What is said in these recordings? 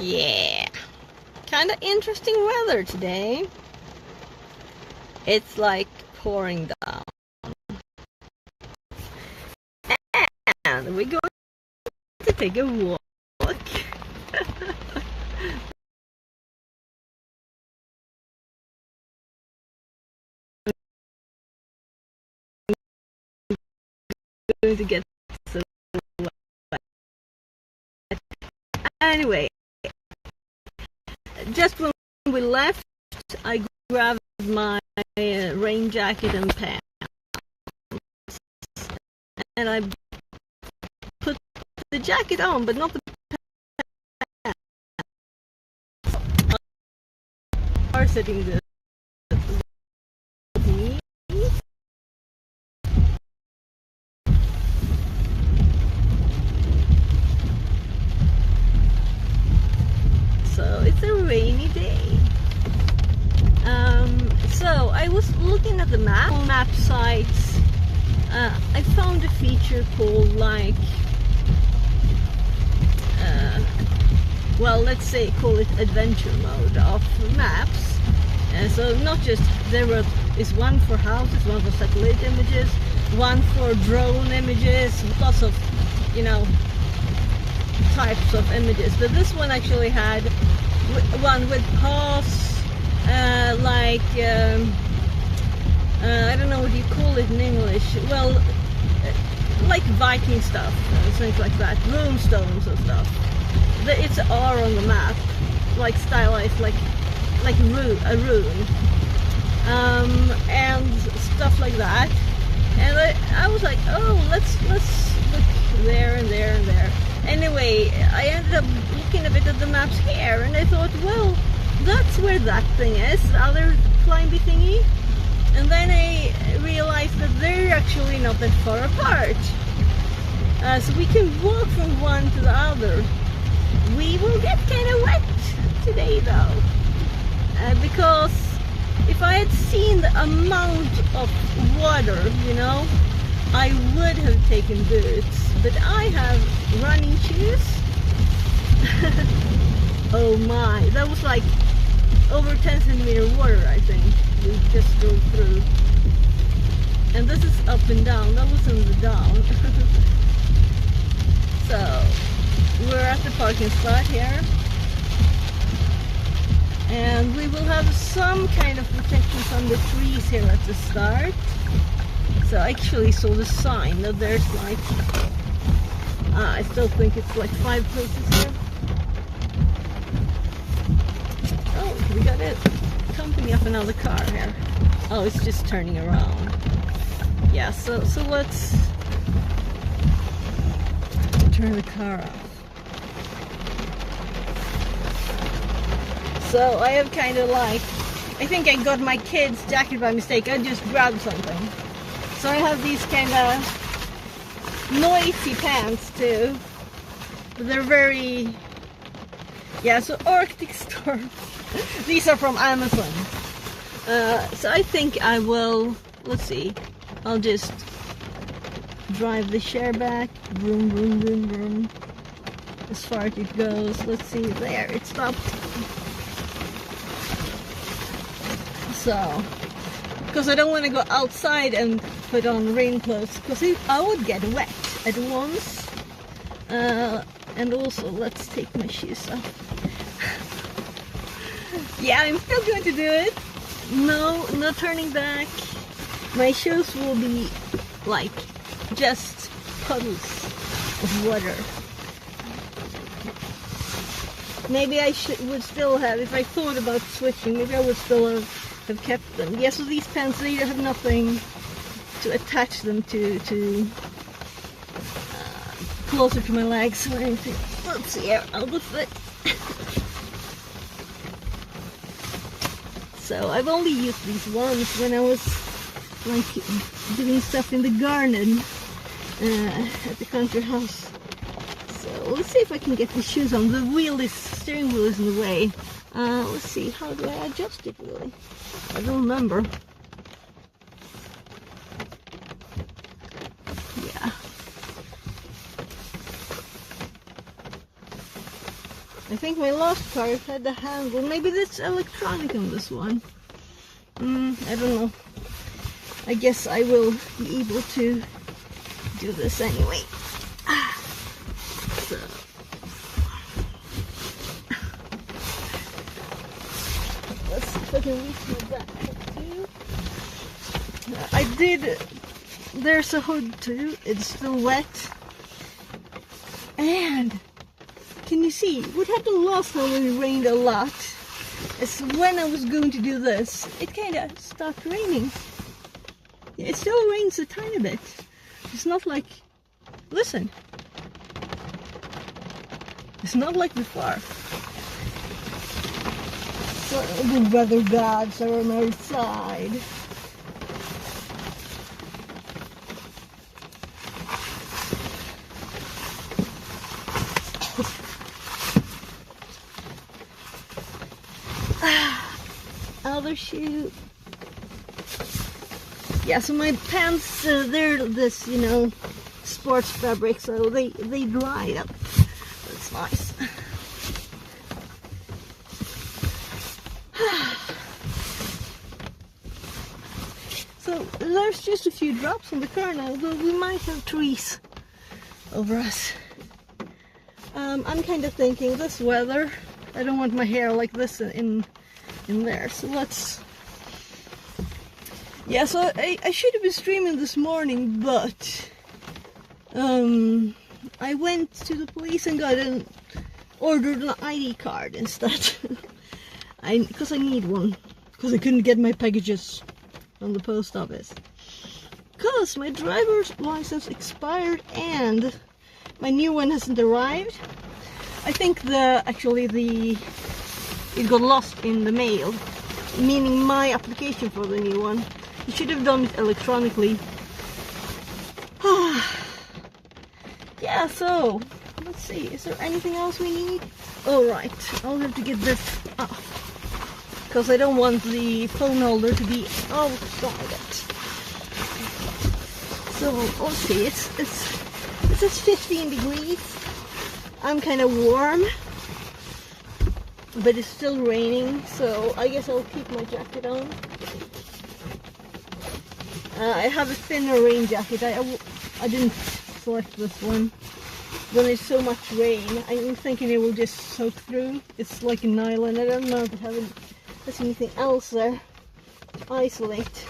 Yeah, kind of interesting weather today. It's like pouring down. And we're going to take a walk. Going to get so wet. Anyway, just when we left, I grabbed my rain jacket and pants, and I put the jacket on, but not the pants. Are sitting there. So it's a rainy day. So I was looking at the map sites. I found a feature called like, well, let's say call it adventure mode of maps. So not just is one for houses, one for satellite images, one for drone images, lots of, types of images. But this one actually had one with paths, like I don't know what you call it in English. Well, like Viking stuff, things like that, rune stones and stuff. It's R on the map, like stylized, like a rune, and stuff like that. And I was like, oh, let's look there and there and there. Anyway, I ended up looking a bit at the maps here, and I thought, well, that's where that thing is, the other climbing thingy. And then I realized that they're actually not that far apart. So we can walk from one to the other. We will get kind of wet today though. Because if I had seen the amount of water, I would have taken boots. But I have running shoes. Oh my, that was like over 10 centimeter water, I think. We just drove through. And this is up and down, that was in the down. So, we're at the parking spot here. And we will have some kind of protection from the trees here at the start. So I actually saw the sign that there's like, I still think it's like 5 places here. Oh, we got it. Company of another car here. Oh, it's just turning around. Yeah, so let's turn the car off. So I have kind of like, I think I got my kid's jacket by mistake. I just grabbed something. So I have these kind of noisy pants too. But they're very, yeah, so Arctic Storm. These are from Amazon. So I think I will, let's see, I'll just drive the share back, vroom, vroom, vroom, vroom, as far as it goes. Let's see, there, it stopped. So, because I don't want to go outside and put on rain clothes, because I would get wet at once. And also, let's take my shoes off. Yeah, I'm still going to do it. No turning back. My shoes will be like just puddles of water. Maybe I would still have, if I thought about switching, maybe I would still have kept them. Yeah, so these pants, they have nothing to attach them to closer to my legs or anything. Let's see, out of it. So I've only used these once when I was like doing stuff in the garden at the country house. So let's see if I can get the shoes on. The steering wheel is in the way. Let's see, how do I adjust it really? I don't remember. Yeah. I think my last car had the handle. Maybe that's electronic on this one. I don't know. I guess I will be able to do this anyway. So. Let's see if I can reach my backpack too. I did. There's a hood too. It's still wet. And can you see what happened last time when it rained a lot? Is when I was going to do this, it kind of stopped raining. It still rains a tiny bit. It's not like, listen, it's not like before. So the weather gods are on our side. Other shoe. Yeah, so my pants, they're this, you know, sports fabric, so they dry up. That's nice. So there's just a few drops on the car now, though we might have trees over us. I'm kind of thinking this weather, I don't want my hair like this in there, so let's. Yeah, so I should have been streaming this morning, but I went to the police and ordered an ID card instead. Because I need one, because I couldn't get my packages from the post office. Because my driver's license expired and my new one hasn't arrived. I think it got lost in the mail, meaning my application for the new one. You should have done it electronically. Yeah, so let's see, is there anything else we need? Oh right, I'll have to get this off because I don't want the phone holder to be outside it. So let's see, it says 15 degrees. I'm kind of warm, but it's still raining, so I guess I'll keep my jacket on. I have a thinner rain jacket. I didn't select this one. When there's so much rain, I'm thinking it will just soak through. It's like a nylon. I don't know if there's anything else there to isolate.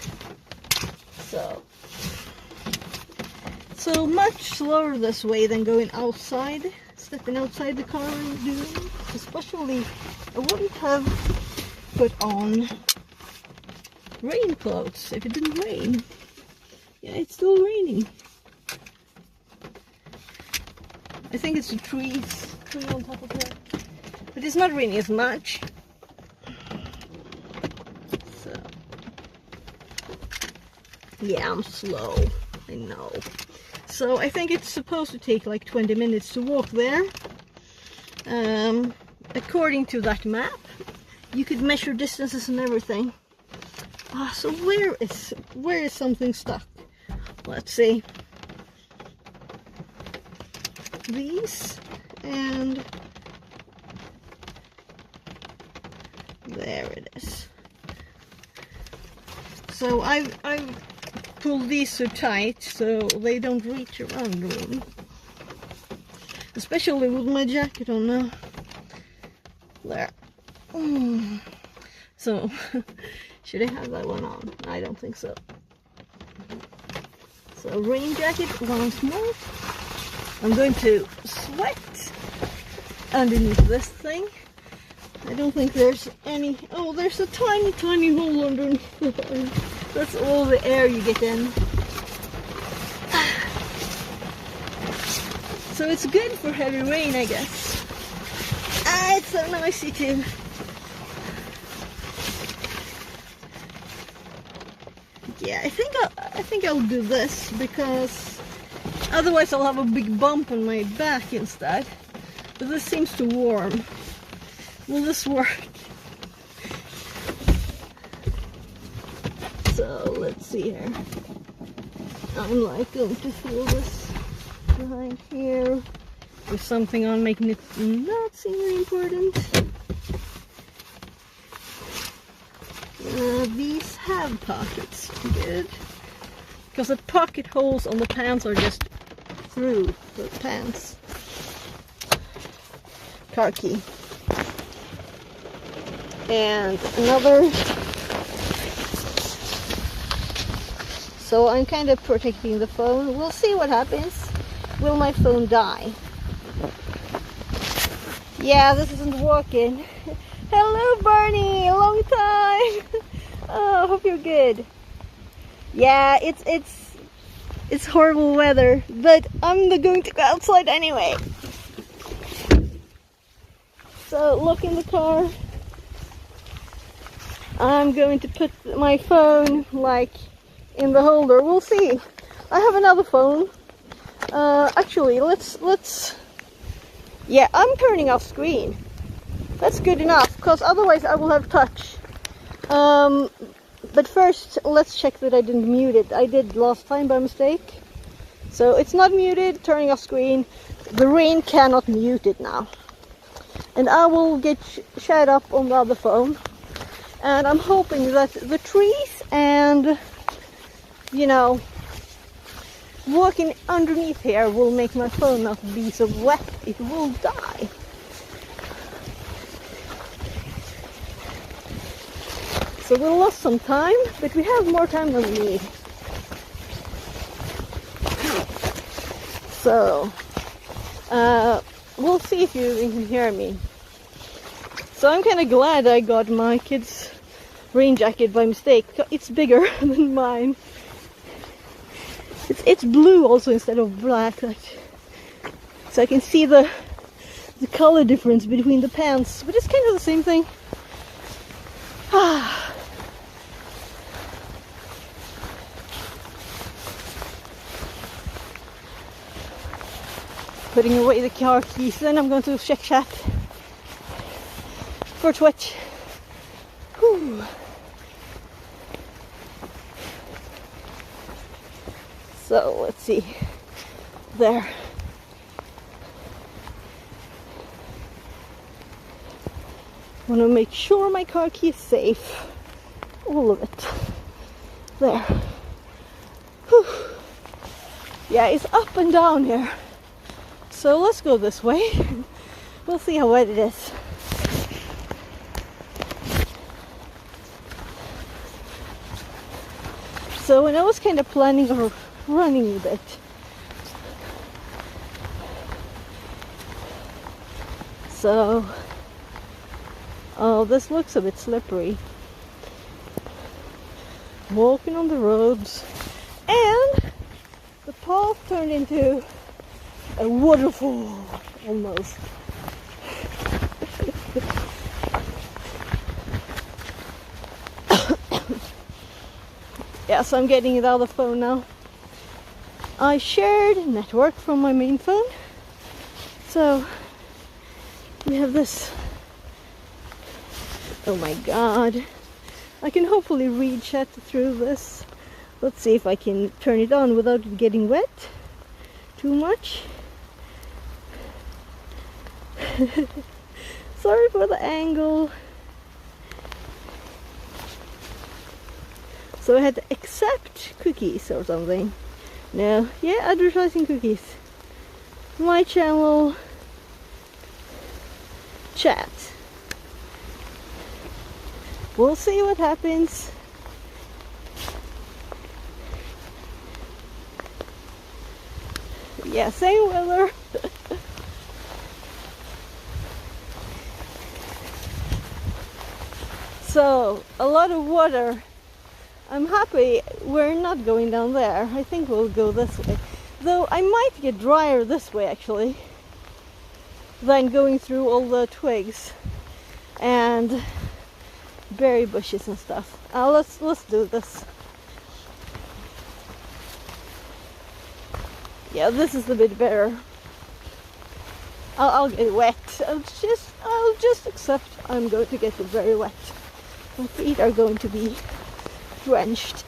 So much slower this way than going outside, stepping outside the car and doing. Especially, I wouldn't have put on rain clothes if it didn't rain. Yeah, it's still raining. I think it's the tree on top of it. But it's not raining as much. So, yeah, I'm slow. I know. So I think it's supposed to take like 20 minutes to walk there. According to that map, you could measure distances and everything. So where is something stuck? Let's see. These and there it is. So I've pulled these so tight so they don't reach around the room. Especially with my jacket on now. There. So should I have that one on? I don't think so. So rain jacket once more. I'm going to sweat underneath this thing. I don't think there's any. Oh, there's a tiny hole underneath. That's all the air you get in. So it's good for heavy rain, I guess. It's so noisy too. Yeah, I think I'll do this because otherwise I'll have a big bump on my back instead. But this seems too warm. Will this work? So let's see here. I'm like going to feel this behind here. with something on, making it not seem important. These have pockets, good. Because the pocket holes on the pants are just through the pants. Car key. And another. So I'm kind of protecting the phone. We'll see what happens. Will my phone die? Yeah, this isn't working. Hello, Barney. A long time. Oh, hope you're good. Yeah, it's horrible weather, but I'm going to go outside anyway. So look in the car. I'm going to put my phone like in the holder. We'll see. I have another phone. Actually, let's. Yeah, I'm turning off screen. That's good enough, because otherwise I will have touch. But first, let's check that I didn't mute it. I did last time by mistake. So it's not muted, turning off screen. The rain cannot mute it now. And I will get shut up on the other phone. And I'm hoping that the trees and, you know, walking underneath here will make my phone not be so wet. It will die. So we lost some time, but we have more time than we need. So, we'll see if you can hear me. So I'm kind of glad I got my kid's rain jacket by mistake. It's bigger than mine. It's blue also instead of black. So I can see the color difference between the pants, but it's kind of the same thing. Putting away the car keys, then I'm going to check chat for Twitch. Whew. So let's see. There. Want to make sure my car key is safe. All of it. There. Whew. Yeah, it's up and down here. So let's go this way. We'll see how wet it is. So when I was kind of planning or running a bit, so oh, this looks a bit slippery. Walking on the roads, and the path turned into a waterfall almost. Yeah, so I'm getting it out of the phone now. I shared network from my main phone, so we have this. Oh my god, I can hopefully read chat through this. Let's see if I can turn it on without it getting wet too much. Sorry for the angle. So I had to accept cookies or something. No, yeah, advertising cookies. My channel, chat. We'll see what happens. Yeah, same weather. So, a lot of water. I'm happy we're not going down there. I think we'll go this way. Though I might get drier this way actually than going through all the twigs and berry bushes and stuff. Let's do this. Yeah, this is a bit better. I'll get wet. I'll just accept I'm going to get very wet. My feet are going to be drenched.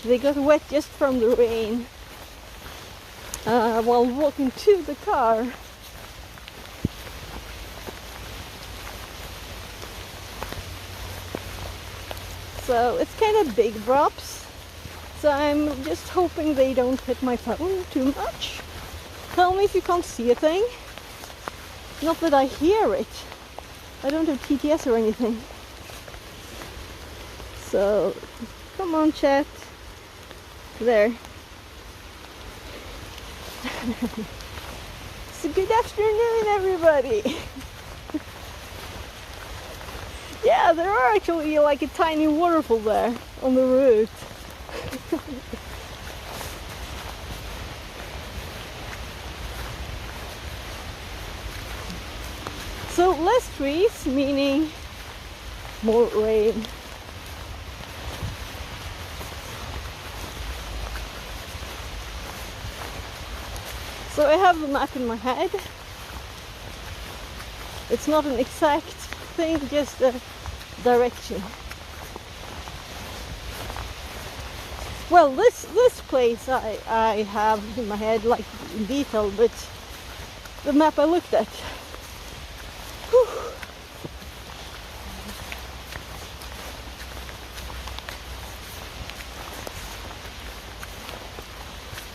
They got wet just from the rain while walking to the car. So it's kind of big drops. So I'm just hoping they don't hit my phone too much. Tell me if you can't see a thing. Not that I hear it. I don't have TTS or anything. So, come on chat. There. So good afternoon everybody. Yeah, there are actually like a tiny waterfall there on the route. So less trees, meaning more rain. So I have the map in my head. It's not an exact thing, just a direction. Well, this place I have in my head like in detail, but the map I looked at. Whew.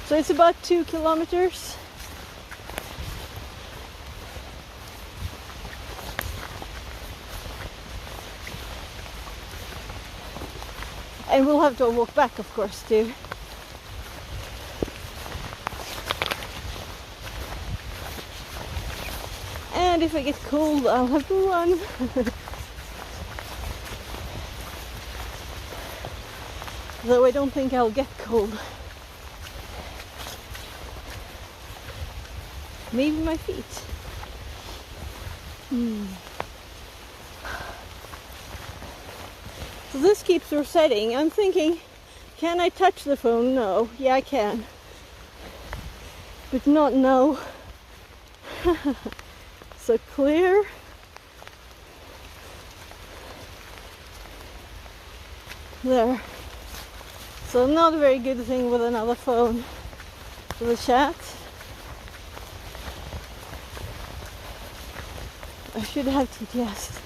So it's about 2 kilometers. And we'll have to walk back, of course, too. And if I get cold, I'll have to run. Though I don't think I'll get cold. Maybe my feet. So this keeps resetting. I'm thinking, can I touch the phone? No. Yeah, I can. But not no. So clear. There. So not a very good thing with another phone for the chat. I should have TTS.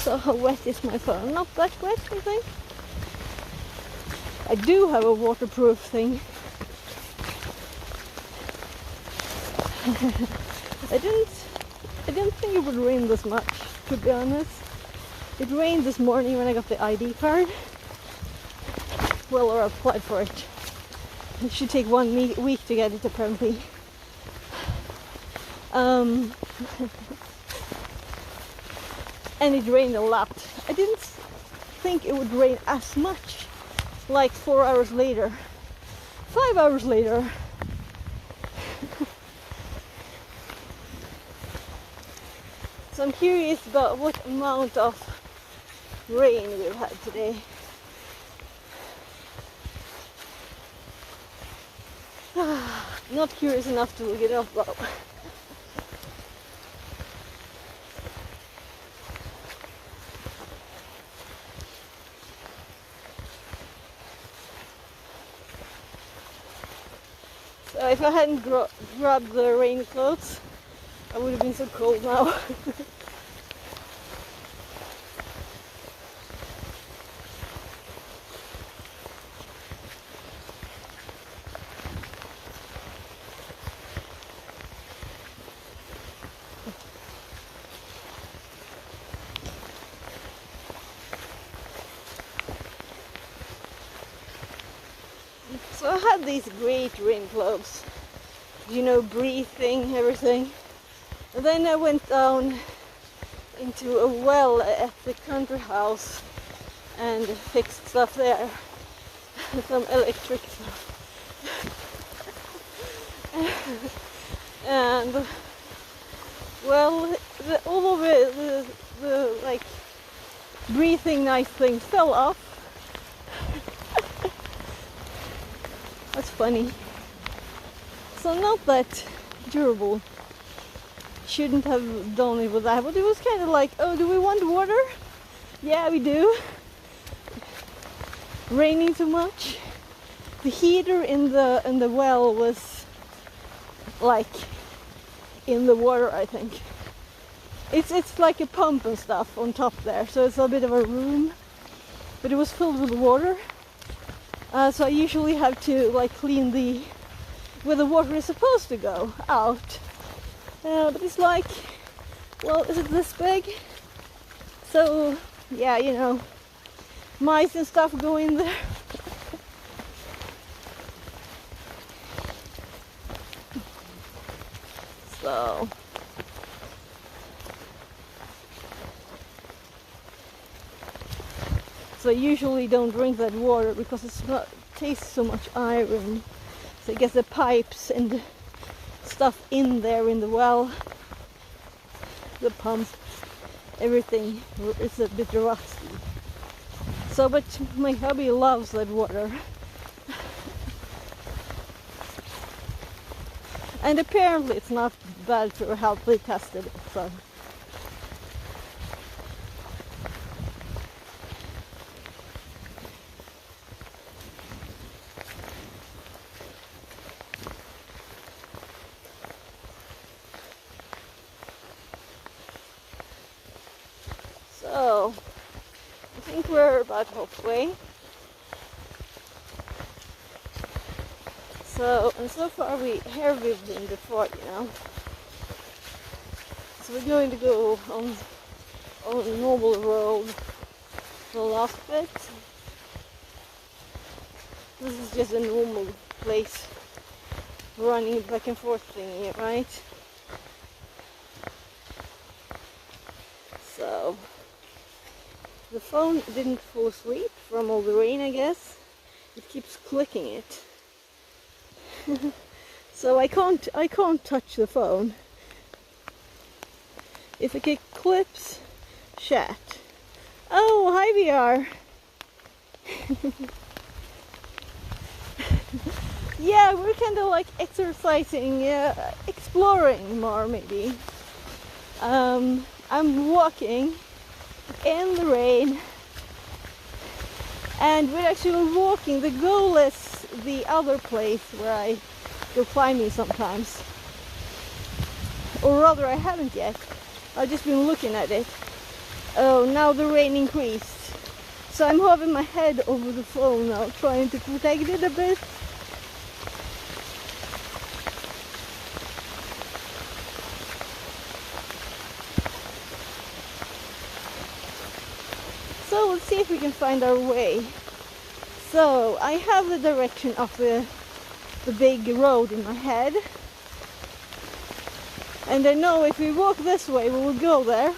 So how wet is my phone? Not that wet, I think. I do have a waterproof thing. I didn't think it would rain this much, to be honest. It rained this morning when I got the ID card. Well, or I applied for it. It should take 1 week to get it, apparently. And it rained a lot. I didn't think it would rain as much. Like 4 hours later. 5 hours later. So I'm curious about what amount of rain we've had today. Not curious enough to look it up though. So if I hadn't grabbed the rain clothes, I would have been so cold now. So I had these great rain clothes, you know, breathing, everything. And then I went down into a well at the country house and fixed stuff there. some electric and well, all of it, the like breathing nice thing fell off. That's funny. So not that durable. Shouldn't have done it with that, but it was kind of like, oh, do we want water? Yeah, we do. Raining too much. The heater in the well was like in the water, I think. It's like a pump and stuff on top there, so it's a bit of a room, but it was filled with water. So I usually have to like clean where the water is supposed to go out. But it's like, well, is it this big? So yeah, you know, mice and stuff go in there. So I usually don't drink that water because it tastes so much iron. So I guess the pipes and stuff in there in the well, the pump, everything is a bit rusty. So, but my hubby loves that water. And apparently it's not bad for health. They tested it, so. So, I think we're about halfway. So, and so far we've been before, you know. So we're going to go on a normal road the last bit. This is just a normal place, running back and forth thingy, right? So, the phone didn't fall asleep from all the rain, I guess. It keeps clicking it. So I can't touch the phone. If it clips, chat. Oh, hi VR. Yeah, we're kind of like exercising, exploring more maybe. I'm walking in the rain, and we're actually walking. The goal is the other place where I go climbing sometimes, or rather I haven't yet. I've just been looking at it. Oh, now the rain increased, so I'm having my head over the phone now, trying to protect it a bit. So let's see if we can find our way. So I have the direction of the big road in my head, and I know if we walk this way we will go there.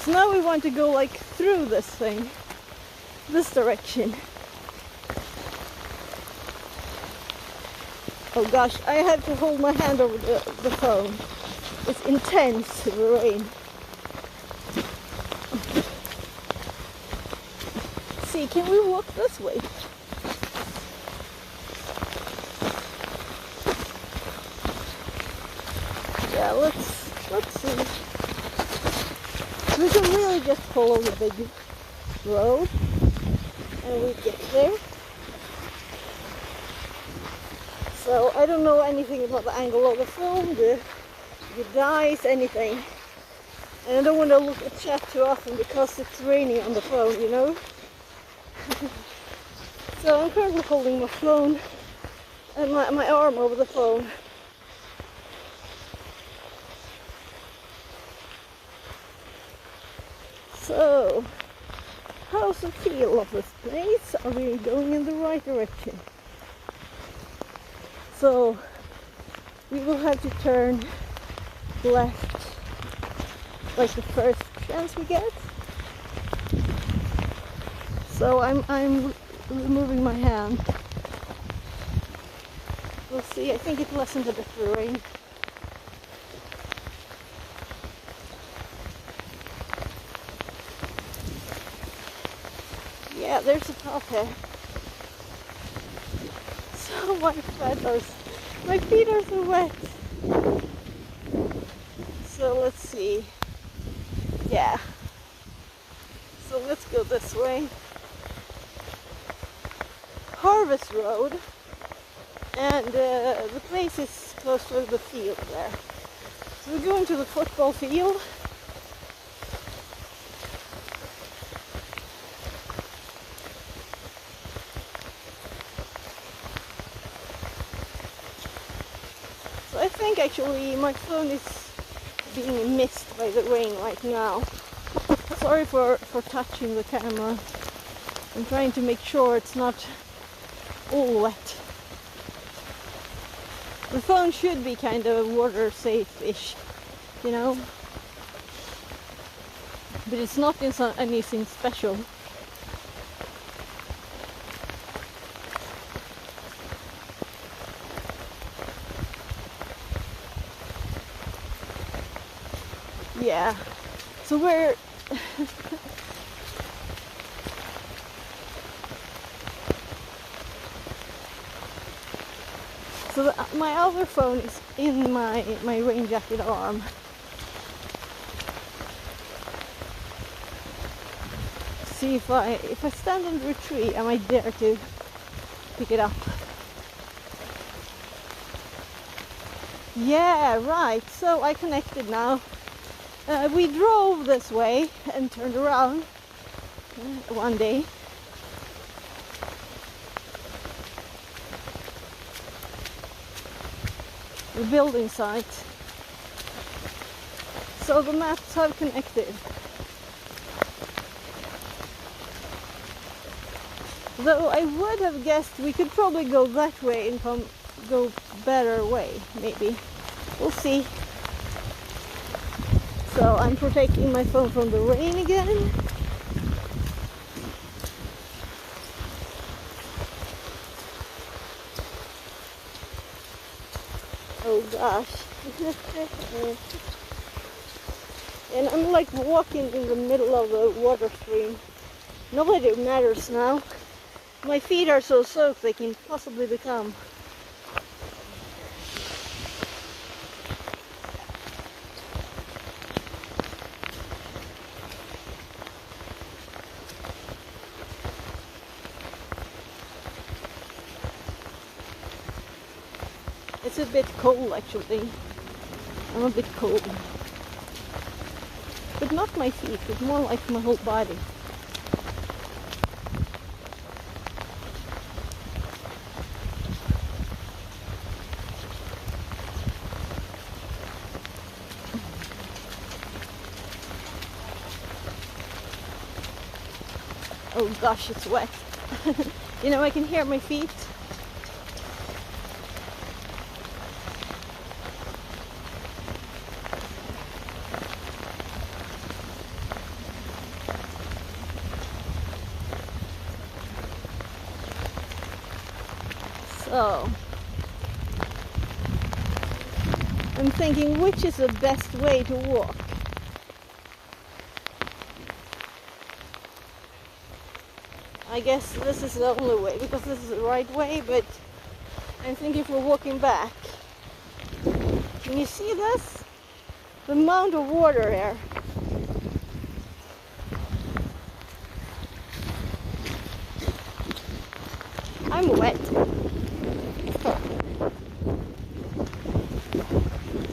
So now we want to go like through this thing, this direction. Oh gosh, I have to hold my hand over the phone. It's intense, the rain. See, can we walk this way? Yeah, let's see. We can really just follow the big road and we get there. So I don't know anything about the angle of the phone, the dice, anything. And I don't want to look at chat too often because it's raining on the phone, you know. So I'm currently holding my phone and my arm over the phone. So, how's the feel of this place? Are we going in the right direction? So, we will have to turn left like the first chance we get. So I'm removing my hand. We'll see. I think it lessened a bit the rain. Yeah, there's a top here. So my feet are so wet. So let's see. Yeah. So let's go this way. Harvest Road. And the place is close to the field there. So we're going to the football field. So I think actually my phone is being missed by the rain right now. Sorry for touching the camera. I'm trying to make sure it's not all wet. The phone should be kind of water safe-ish, you know, but it's not in anything special. Yeah, so we're so my other phone is in my rain jacket arm. See if I stand under a tree, I might dare to pick it up. Yeah, right. So I connected now. We drove this way and turned around one day. The building site. So the maps have connected. Though I would have guessed we could probably go that way and go better way, maybe. We'll see. So I'm protecting my phone from the rain again. Oh gosh. And I'm like walking in the middle of the water stream. Nobody matters now. My feet are so soaked they can possibly become. It's a bit cold actually. I'm a bit cold. But not my feet, it's more like my whole body. Oh gosh, it's wet. You know, I can hear my feet. So, I'm thinking which is the best way to walk. I guess this is the only way because this is the right way, but I'm thinking if we're walking back. Can you see this? The amount of water here. I'm wet.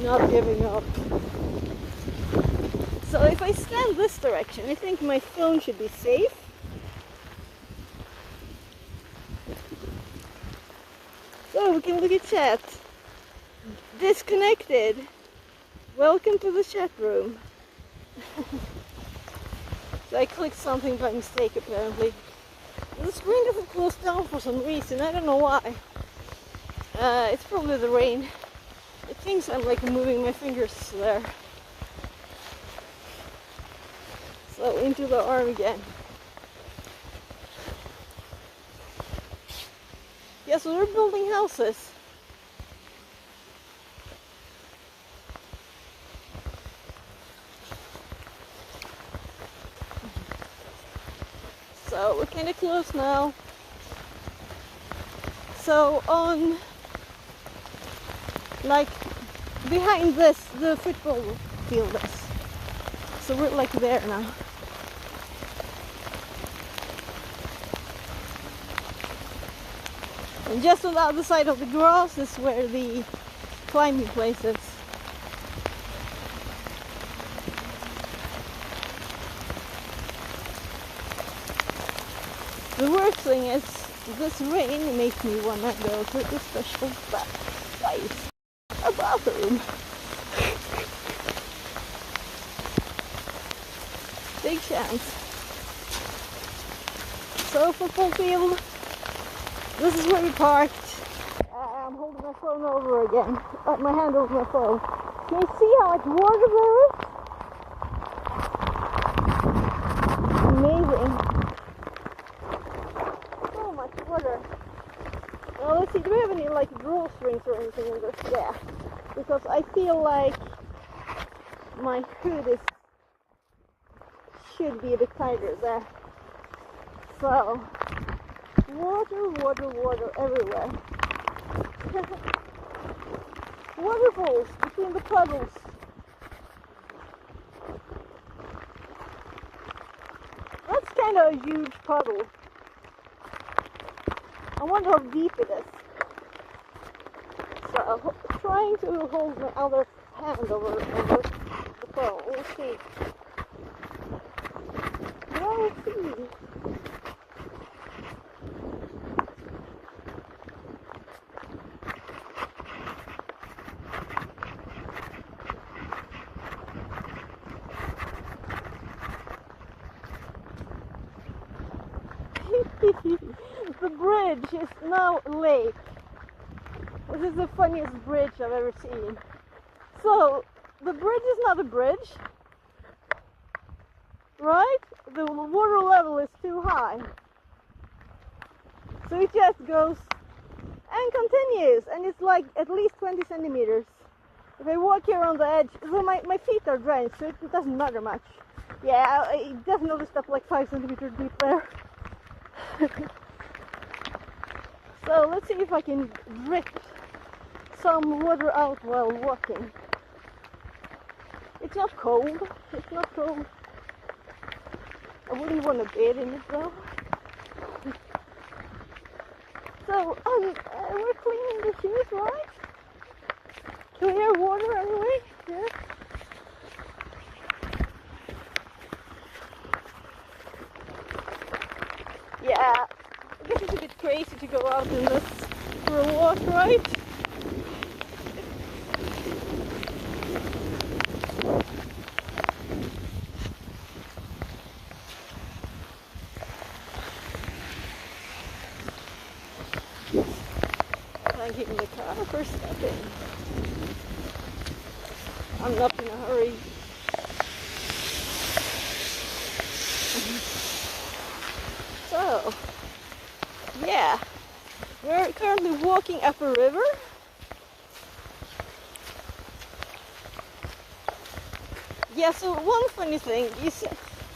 Not giving up. So if I stand this direction, I think my phone should be safe. So we can look at chat. Disconnected. Welcome to the chat room. So I clicked something by mistake apparently. The screen doesn't close down for some reason, I don't know why. It's probably the rain. It thinks I'm like moving my fingers there. So into the arm again. Yeah, so they're building houses. So we're kind of close now. So on, like, behind this, the football field is. So we're like there now. And just on the other side of the grass is where the climbing place is. The worst thing is this rain makes me wanna go to the special place, a bathroom. Big chance. So football field. This is where we parked. I'm holding my phone over again. My hand over my phone. Can you see how much water there is? Amazing. So much water. Now let's see, do we have any like drawstrings or anything in this? Yeah. Because I feel like my hood should be a bit tighter there. So water everywhere. Waterfalls between the puddles. That's kind of a huge puddle. I wonder how deep it is. So, trying to hold my other hand over the phone. We'll see. We'll see. The bridge is now a lake. This is the funniest bridge I've ever seen. So, the bridge is not a bridge, right? The water level is too high. So it just goes and continues, and it's like at least 20 centimeters. If I walk here on the edge, so my feet are drenched, so it doesn't matter much. Yeah, I definitely stepped like 5 centimeters deep there. So let's see if I can drip some water out while walking. It's not cold. It's not cold. I wouldn't want to bathe in it though. So we're cleaning the shoes, right? Clear water anyway. Yeah. Yeah. I guess it's a bit crazy to go out in this for a walk, right? Thanking the car for stopping. I'm not in a hurry. So, yeah, we're currently walking up a river. Yeah, so one funny thing is,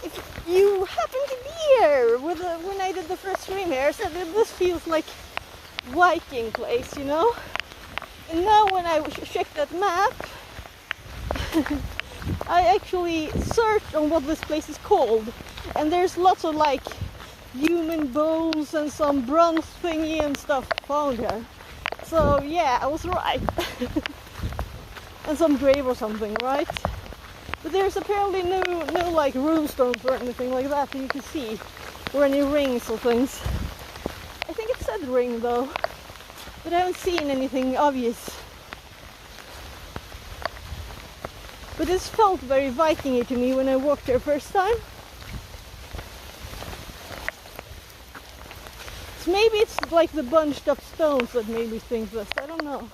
if you happen to be here when I did the first stream here, I said that this feels like Viking place, you know? And now when I checked that map, I actually searched on what this place is called, and there's lots of like human bones and some bronze thingy and stuff found here. So yeah, I was right. And some grave or something, right? But there's apparently no like runestones or anything like that you can see, or any rings or things. I think it said ring though, but I haven't seen anything obvious. But this felt very Viking-y to me when I walked there first time. So maybe it's like the bunched up stones that made me think this, I don't know.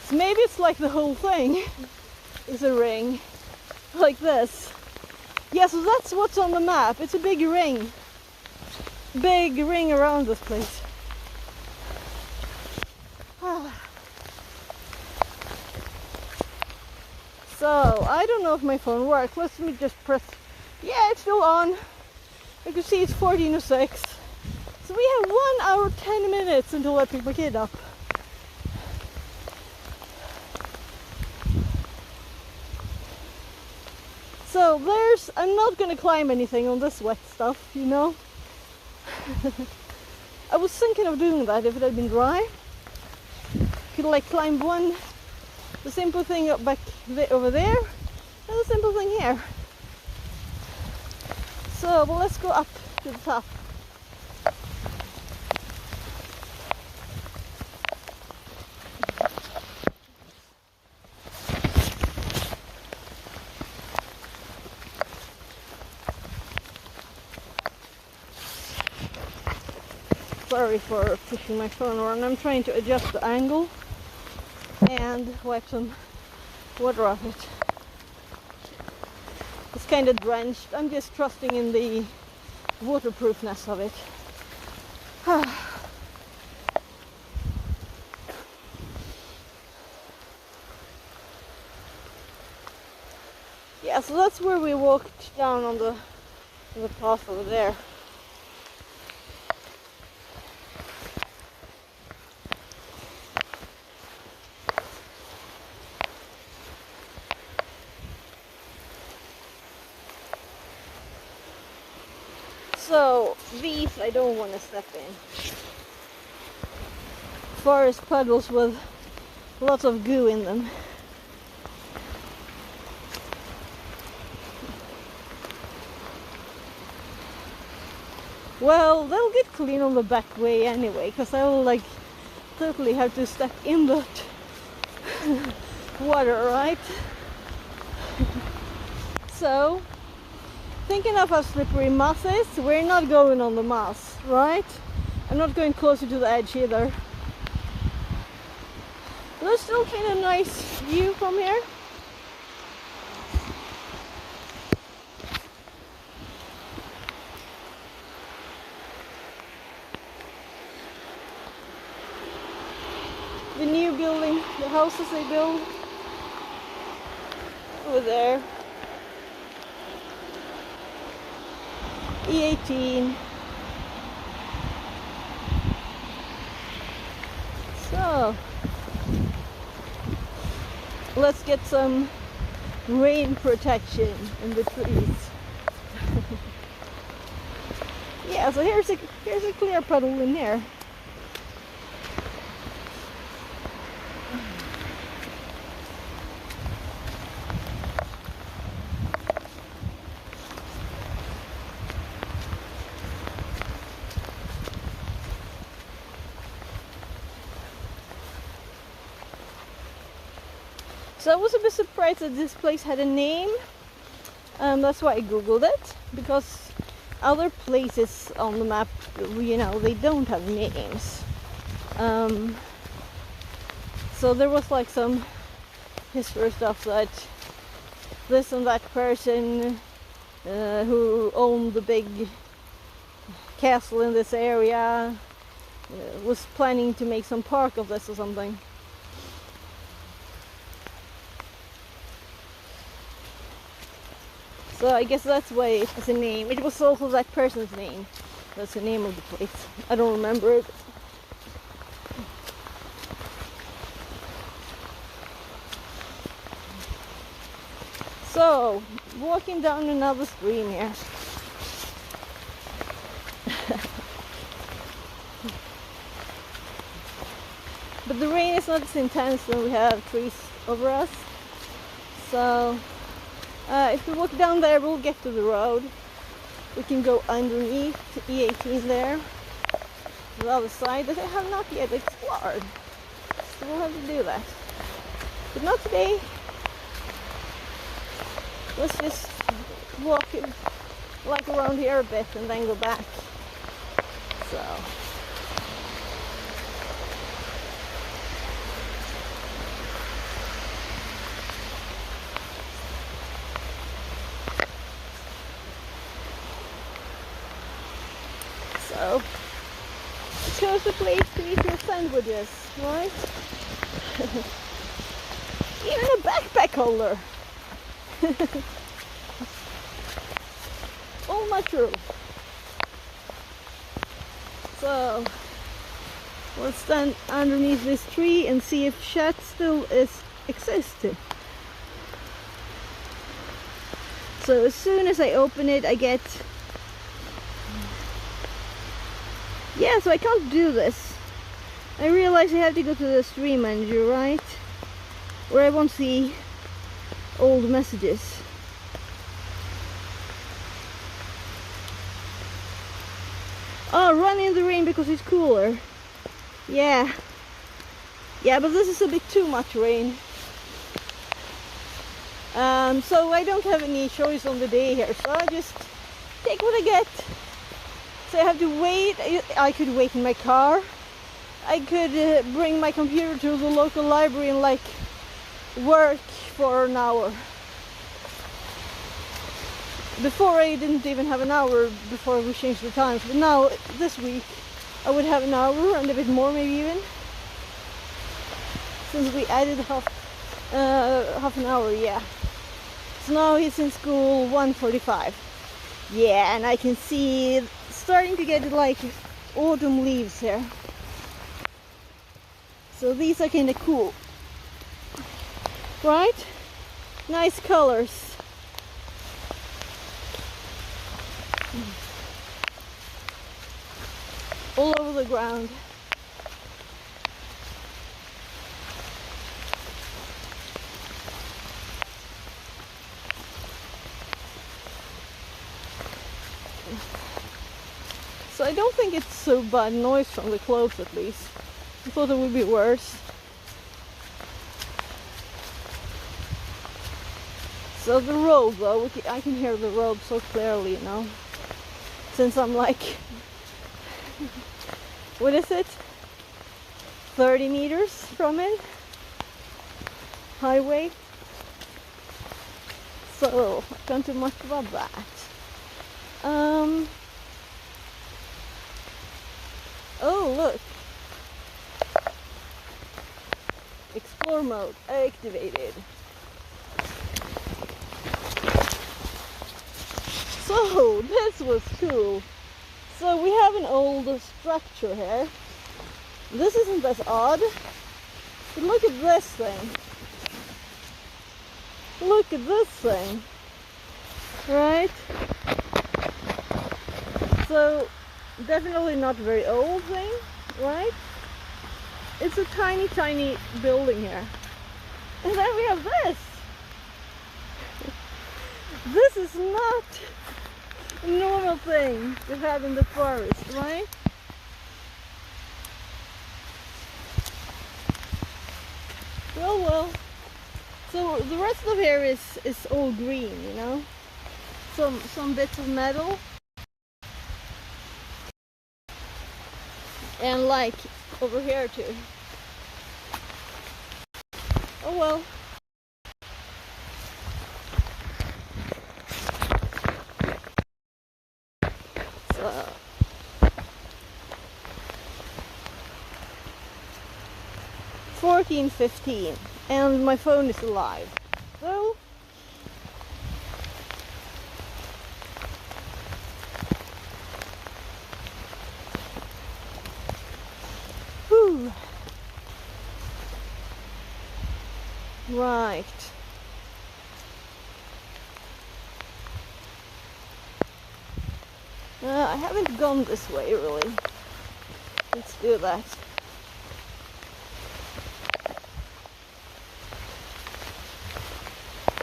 So maybe it's like the whole thing is a ring, like this. Yeah, so that's what's on the map, it's a big ring. big ring around this place. So, I don't know if my phone works. Let me just press. Yeah, it's still on. You can see it's 14:06. So we have 1 hour 10 minutes until I pick my kid up. So I'm not gonna climb anything on this wet stuff, you know. I was thinking of doing that if it had been dry. Could like climb the simple thing up back over there, and the simple thing here. So, well, let's go up to the top. Sorry for pushing my phone around. I'm trying to adjust the angle and wipe some water off it. It's kind of drenched. I'm just trusting in the waterproofness of it. Yeah, so that's where we walked down on the path over there. So these I don't want to step in. Forest puddles with lots of goo in them. Well, they'll get clean on the back way anyway, because I'll like totally have to step in that water, right? So, thinking of how slippery moss is, we're not going on the moss, right? I'm not going closer to the edge either. But there's still kind of nice view from here. The new building, the houses they build over there. E18. So let's get some rain protection in the trees. Yeah, so here's a clear puddle in there. So I was a bit surprised that this place had a name. That's why I googled it, because other places on the map, you know, they don't have names. So there was like some history stuff that this and that person who owned the big castle in this area was planning to make some park of this or something. So I guess that's why it has a name. It was also that person's name. That's the name of the place. I don't remember it. So, walking down another stream here. But the rain is not as intense when we have trees over us. So, if we walk down there, we'll get to the road. We can go underneath E18 there, the other side that I have not yet explored. So we'll have to do that. But not today. Let's just walk like around here a bit and then go back. So. So I chose a place to eat your sandwiches, right? Even a backpack holder. All natural. So let's stand underneath this tree and see if Chat still exists. So as soon as I open it, I get... Yeah, so I can't do this. I realize I have to go to the stream manager, right? Where I won't see old messages. Oh, run in the rain because it's cooler. Yeah. Yeah, but this is a bit too much rain. So I don't have any choice on the day here, so I just take what I get. So I have to wait. I could wait in my car. I could bring my computer to the local library and like work for an hour. Before I didn't even have an hour before we changed the times, but now this week I would have an hour and a bit more maybe even, since we added half an hour. Yeah, so now he's in school 1:45. Yeah, and I can see starting to get like autumn leaves here, so these are kind of cool, right? Nice colors. All over the ground. So I don't think it's so bad noise from the clothes, at least. I thought it would be worse. So the road though, I can hear the road so clearly, you know, since I'm like, what is it, 30 meters from it, highway, so I can't do much about that. Oh look, explore mode activated. So this was cool. So we have an old structure here. This isn't as odd, but look at this thing. Look at this thing, right? So definitely not a very old thing, right? It's a tiny, tiny building here. And then we have this. This is not a normal thing to have in the forest, right? Well. So the rest of here is all green, you know? Some bits of metal. And like over here too. Oh well. So 14:15 and my phone is alive. So whew. Right. I haven't gone this way really. Let's do that.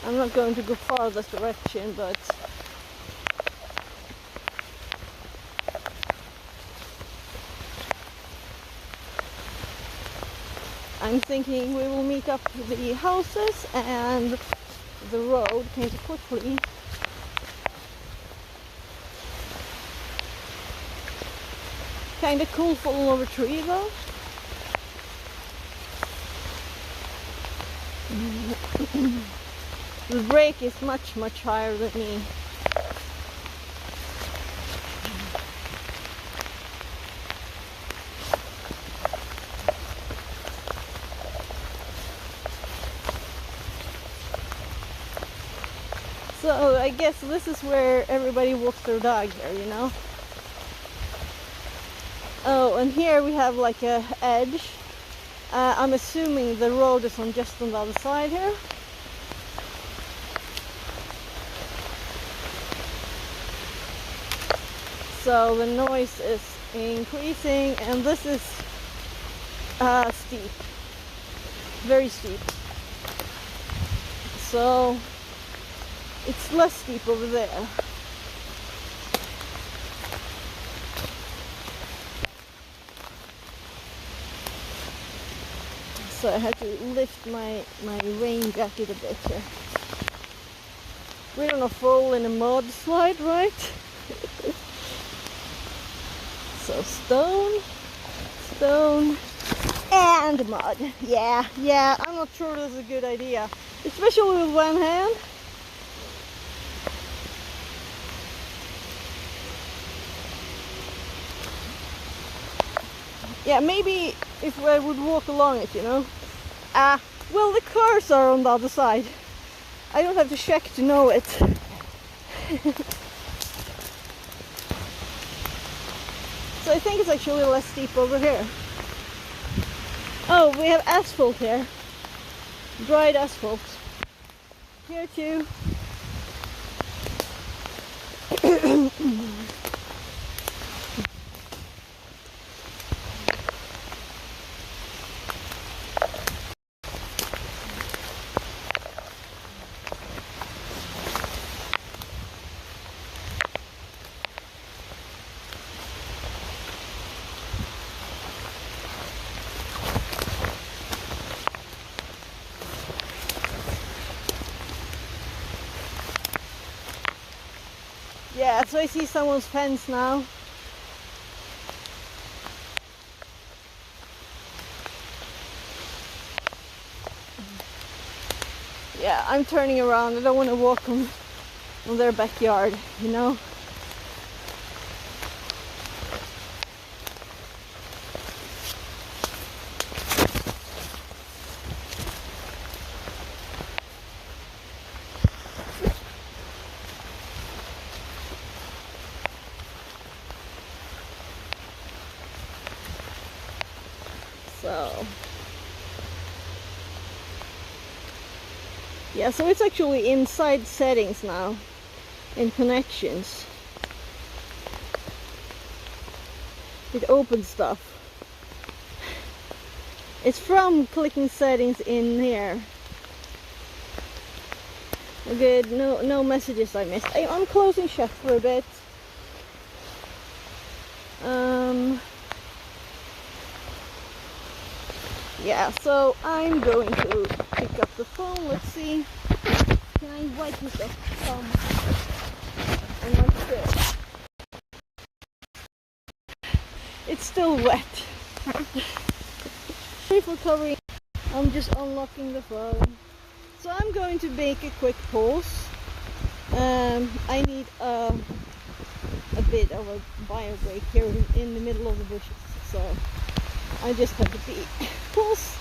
I'm not going to go far this direction, but I'm thinking we will meet up the houses and the road kind of quickly. Kind of cool falling over tree though. The brake is much higher than me. So I guess this is where everybody walks their dog here, you know? Oh, and here we have like a edge. I'm assuming the road is just on the other side here. So the noise is increasing, and this is steep, very steep. So it's less steep over there. So I had to lift my rain jacket a bit here. We don't want to fall in a mudslide, right? So stone, and mud. Yeah, I'm not sure this is a good idea. Especially with one hand. Yeah, maybe if I would walk along it, you know. Well, the cars are on the other side. I don't have to check to know it. So I think it's actually less steep over here. Oh, we have asphalt here. Dried asphalt. Here too. Yeah, so I see someone's fence now. Yeah, I'm turning around. I don't want to walk on their backyard, you know. So yeah, so it's actually inside settings now, in connections. It opens stuff. It's from clicking settings in here. Good, no messages I missed. I'm closing shut for a bit. Yeah, so I'm going to pick up the phone. Let's see. Can I wipe this off? And what's this? It's still wet. Safe recovery. I'm just unlocking the phone. So I'm going to make a quick pause. I need a bit of a bio break here in the middle of the bushes. So I just have to pause.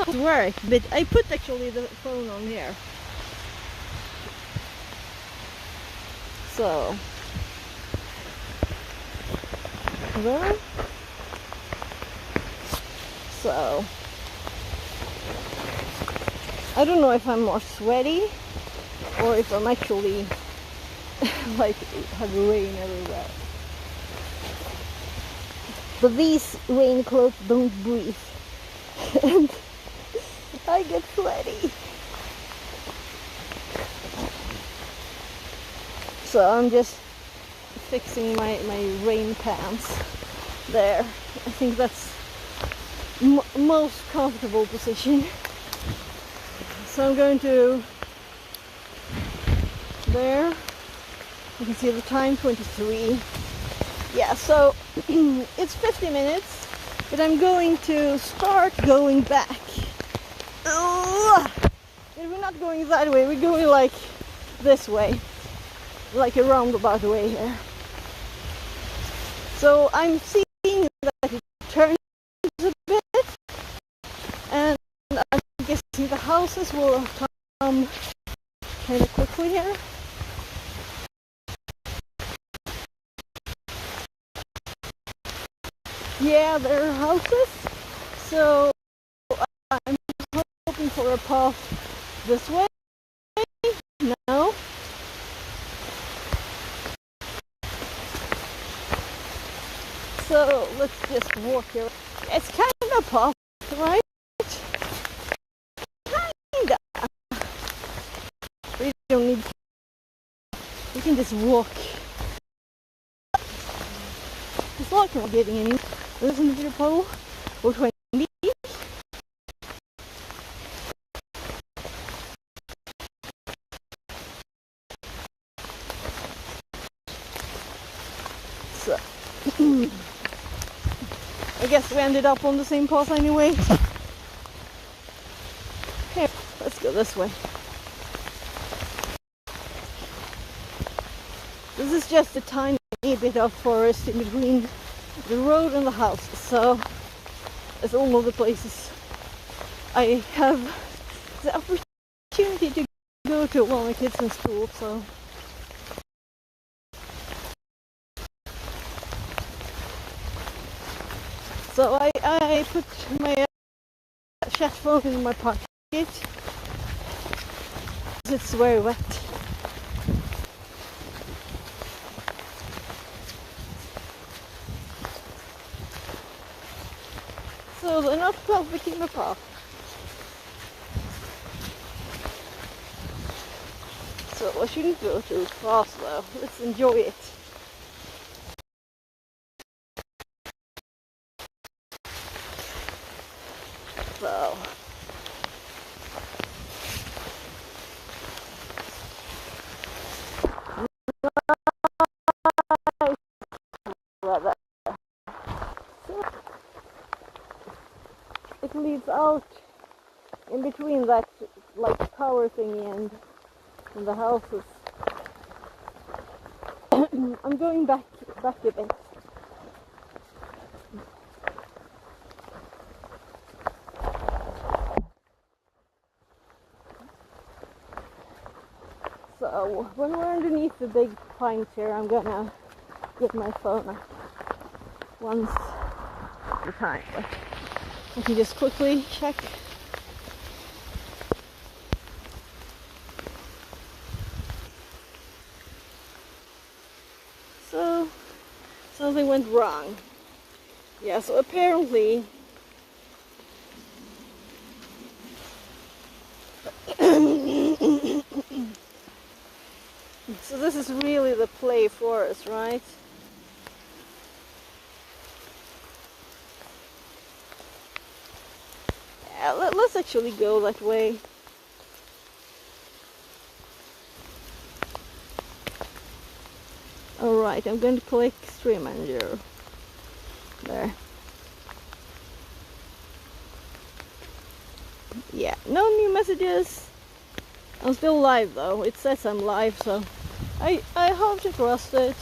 work, but I put actually the phone on here. So there. So I don't know if I'm more sweaty or if I'm actually like have rain everywhere. But these rain clothes don't breathe. And I get sweaty. So I'm just fixing my rain pants there. I think that's most comfortable position. So I'm going to there. You can see the time, 23. Yeah, so it's 50 minutes, but I'm going to start going back. Ugh! And we're not going that way, we're going like this way, like a roundabout way here. So I'm seeing that it turns a bit, and I'm guessing the houses will come kind of quickly here. Yeah, there are houses, so I'm hoping for a path this way. No. So let's just walk here. It's kind of a path, right? Kinda. We don't need. We can just walk. It's like we're getting any. Listen to the pole. Or 20. So I guess we ended up on the same path anyway. Here, let's go this way. This is just a tiny bit of forest in between the road and the house, so it's all of the places I have the opportunity to go to while my kids in school. So I put my chat phone in my pocket. It's very wet. So the North Path became a path. So I shouldn't go too fast though. Let's enjoy it. So it leads out in between that like tower thingy and the houses. I'm going back a bit. So when we're underneath the big pines here, I'm gonna get my phone out once at a time. But I can just quickly check. So something went wrong. Yeah, so apparently so this is really the play forest, right? Yeah, let's actually go that way. Alright, I'm going to click Stream Manager. There. Yeah, no new messages. I'm still live though. It says I'm live, so I hope to trust it.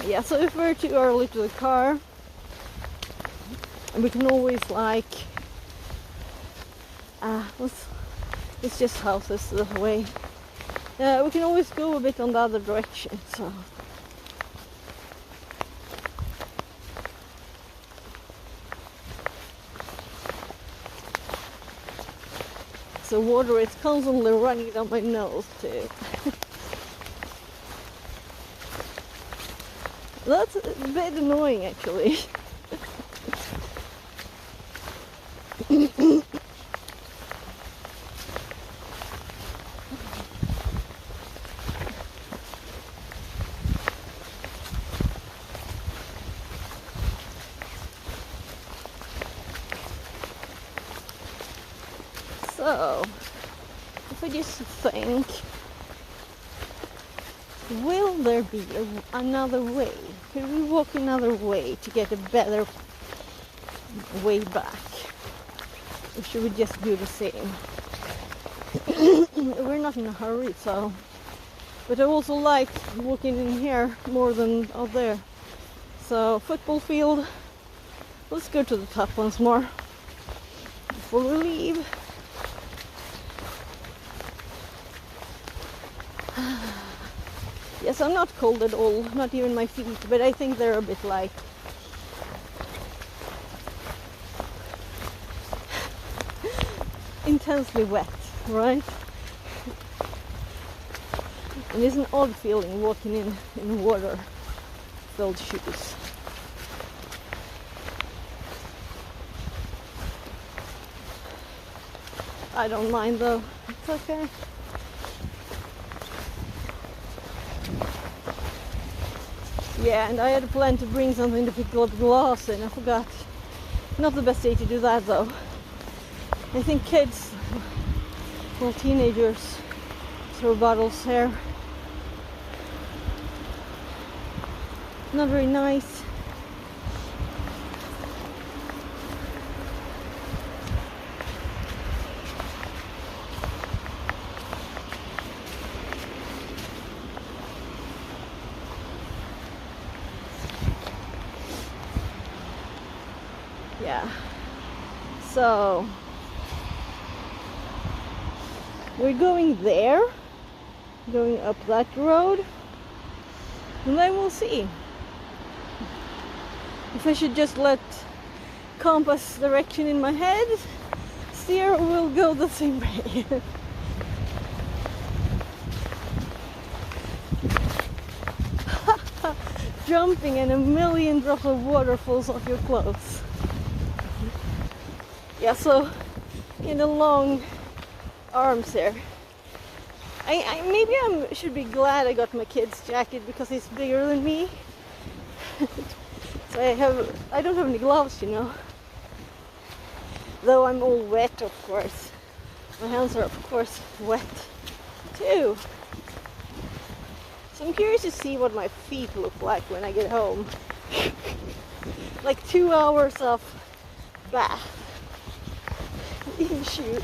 Yeah, so if we're too early to the car, we can always like, it's just houses the way. We can always go a bit on the other direction, so. So water is constantly running down my nose too. That's a bit annoying actually. So, if I just think, will there be another way? Could we walk another way to get a better way back? Or should we just do the same? We're not in a hurry, so. But I also like walking in here more than out there. So, football field. Let's go to the top once more before we leave. Yes, I'm not cold at all, not even my feet, but I think they're a bit like intensely wet, right? And it's an odd feeling walking in water-filled shoes. I don't mind though, it's okay. Yeah, and I had a plan to bring something to pick up glass in. I forgot. Not the best day to do that though. I think kids, well, teenagers, throw bottles here. Not very nice. Yeah, so we're going there, going up that road, and then we'll see if I should just let compass direction in my head steer, or we'll go the same way. Jumping and a million drops of water falls off your clothes. Yeah, so in the long arms here. Maybe I should be glad I got my kid's jacket because he's bigger than me. So I don't have any gloves, you know. Though I'm all wet, of course. My hands are, of course, wet too. So I'm curious to see what my feet look like when I get home. Like 2 hours of bath in shoes.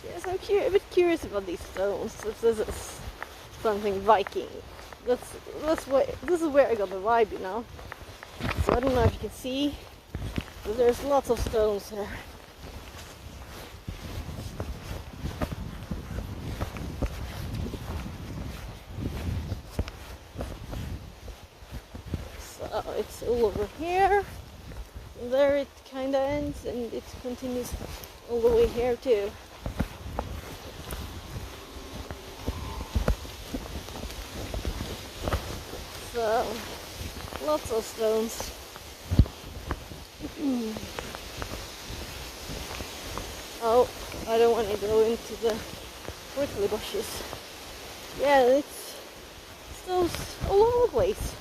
Yes, I'm a bit curious about these stones. If this is something Viking. This is where I got the vibe, you know. So I don't know if you can see, but there's lots of stones here. So it's all over here. And there it kind of ends, and it continues all the way here too. So, lots of stones. Oh, I don't want to go into the prickly bushes. Yeah, it's still all over the place.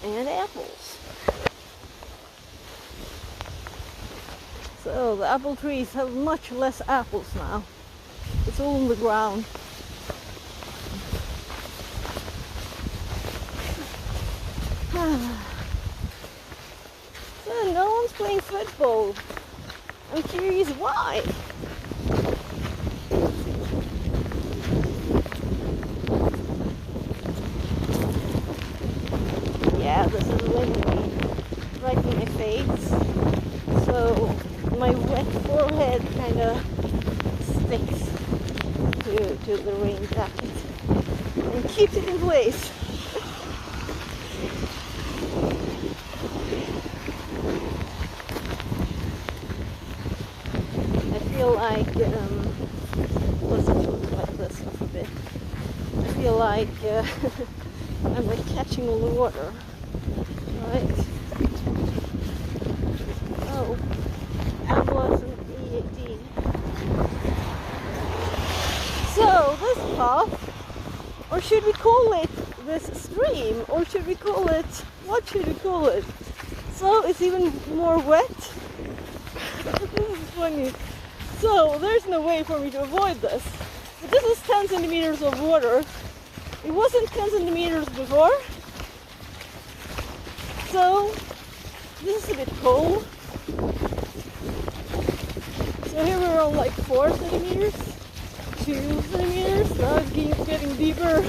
And apples. So the apple trees have much less apples now. It's all on the ground. So no one's playing football. I'm curious why. Yeah, this is windy right in my face. So my wet forehead kind of sticks to the rain jacket and keeps it in place. I feel like let's talk about this a bit. I feel like I'm like catching all the water, right? Oh, apples and EAD. So this path, or should we call it this stream, or should we call it, what should we call it? So it's even more wet. This is funny. So there's no way for me to avoid this. But this is 10 centimeters of water. It wasn't 10 centimeters before. So this is a bit cold. So here we're on like 4 centimeters, 2 centimeters. Now it's getting deeper.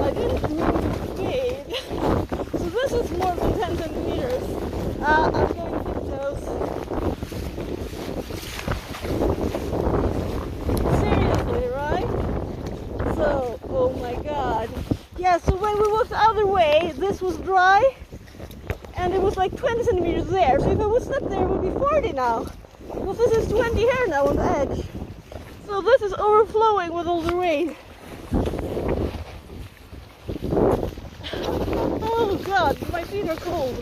I didn't mean to fade. So this is more than 10 centimeters. I'm going tiptoes. Seriously, right? So, oh my god. Yeah, so when we walked the other way, this was dry. And it was like 20 centimeters there. So if I would step there, it would be 40 now. Well, this is 20 here now on the edge. So this is overflowing with all the rain. Oh god, my feet are cold.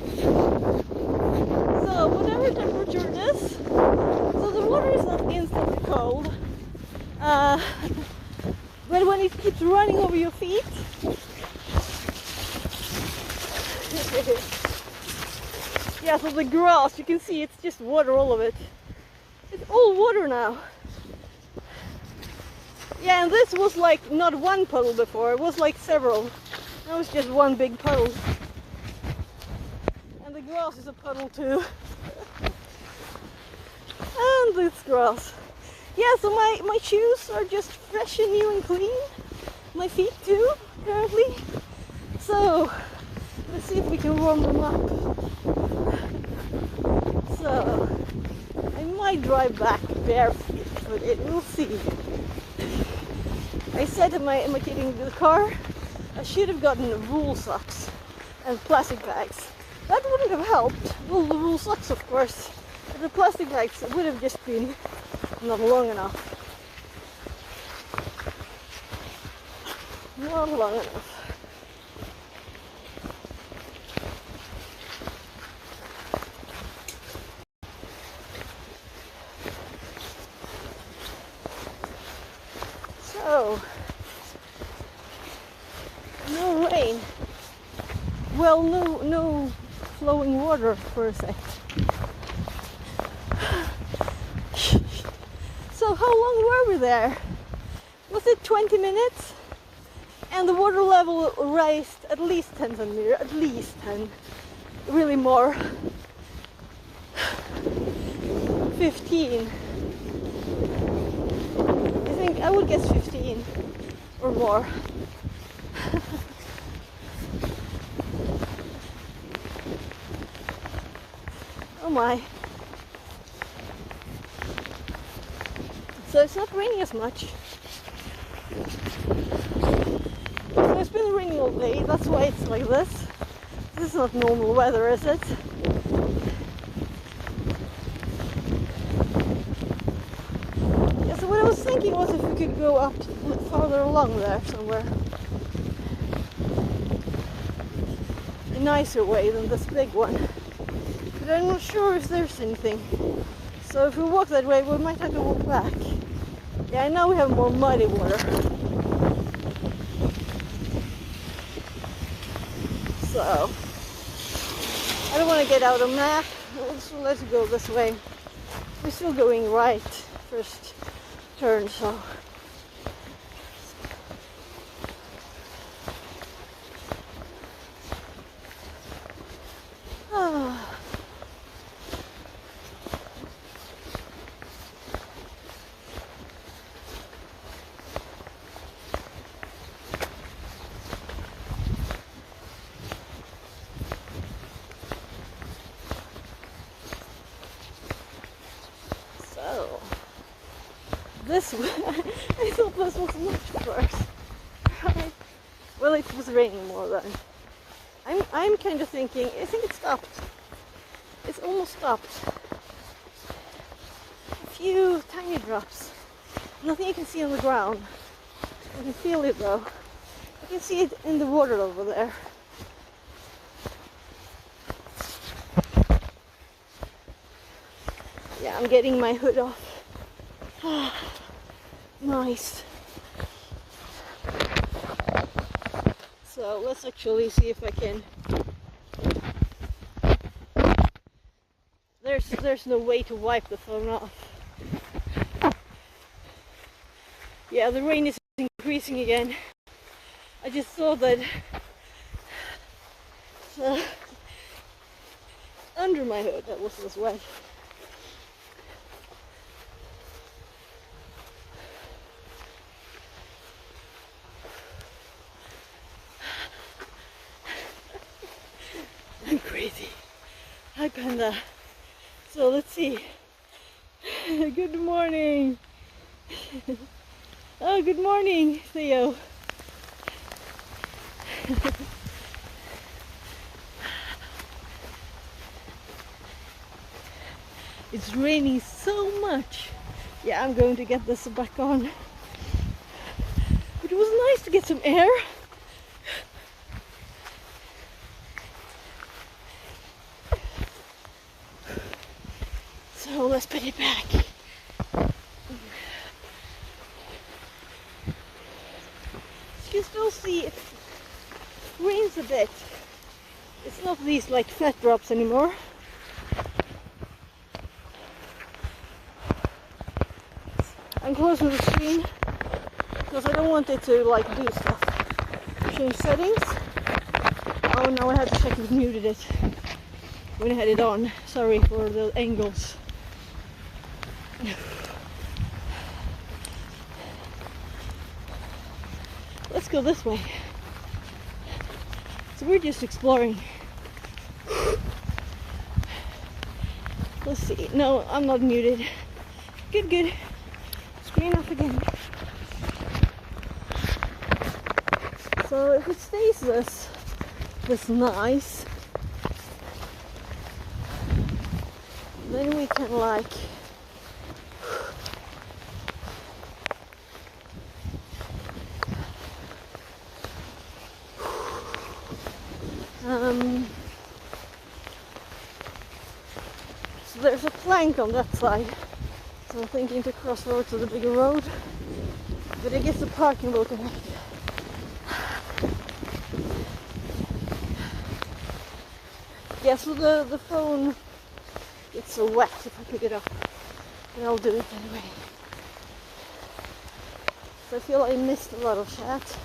So whatever temperature it is, so the water is not instantly cold. But when it keeps running over your feet, yeah, so the grass, you can see it's just water, all of it. It's all water now. Yeah, and this was like not one puddle before, it was like several. Now it's just one big puddle. And the grass is a puddle too. And this grass. Yeah, so my shoes are just fresh and new and clean. My feet too, apparently. So, let's see if we can warm them up. So, I might drive back barefooted, we'll see. I said to my kid in the car, I should have gotten wool socks and plastic bags. That wouldn't have helped. Well, the wool socks, of course. But the plastic bags would have just been not long enough. Not long enough. So, no rain. Well, no flowing water for a sec. So how long were we there? Was it 20 minutes? And the water level raised at least 10 centimeters, at least 10. Really more. 15. I would guess 15 or more. Oh my. So it's not raining as much. So it's been raining all day, that's why it's like this. This is not normal weather, is it? Yeah, so what I was thinking was if we could go up farther along there somewhere. A nicer way than this big one. but I'm not sure if there's anything. So if we walk that way, we might have to walk back. Yeah, now we have more muddy water. So I don't want to get out of map, so let's go this way. We're still going right first turn, so this way. I thought this was much worse. Right. Well, it was raining more than. I'm kind of thinking. I think it stopped. It's almost stopped. A few tiny drops. Nothing you can see on the ground. You can feel it though. You can see it in the water over there. Yeah, I'm getting my hood off. Nice. So let's actually see if I can. There's no way to wipe the phone off. Yeah, the rain is increasing again. I just saw that under my hood that was this wet. I'm crazy. Hi Panda. So let's see. Good morning. Oh, good morning, Theo. It's raining so much. Yeah, I'm going to get this back on. But it was nice to get some air. So let's put it back. You can still see it rains a bit. It's not these like fat drops anymore. I'm closing the screen because I don't want it to like do stuff. Change settings. Oh, now I have to check if it muted it when I had it on. Sorry for the angles. Let's go this way. So we're just exploring. Let's see. No, I'm not muted. Good, good. Screen off again. So if it stays this nice, then we can like so there's a plank on that side, so I'm thinking to cross over to the bigger road, but I guess the parking will connect. Yeah, so the phone, it's so wet if I pick it up, and I'll do it anyway. So I feel I missed a lot of chat.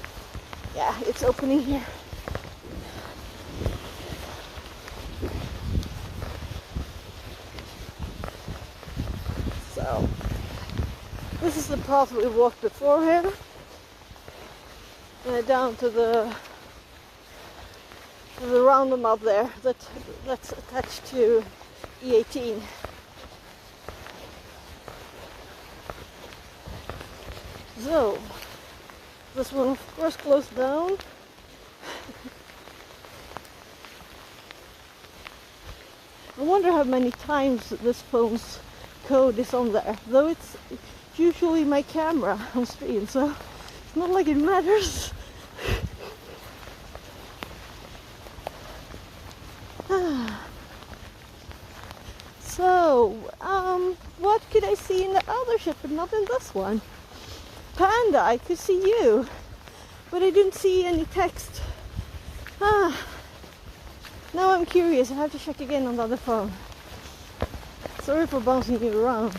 Yeah, it's opening here. So this is the path we walked before here, down to the roundabout there that's attached to E18. So this one of course closed down. I wonder how many times this phone's code is on there, though it's usually my camera on screen, so it's not like it matters. So, what could I see in the other ship but not in this one? Panda, I could see you, but I didn't see any text. Now I'm curious, I have to check again on the other phone. Sorry for bouncing you around.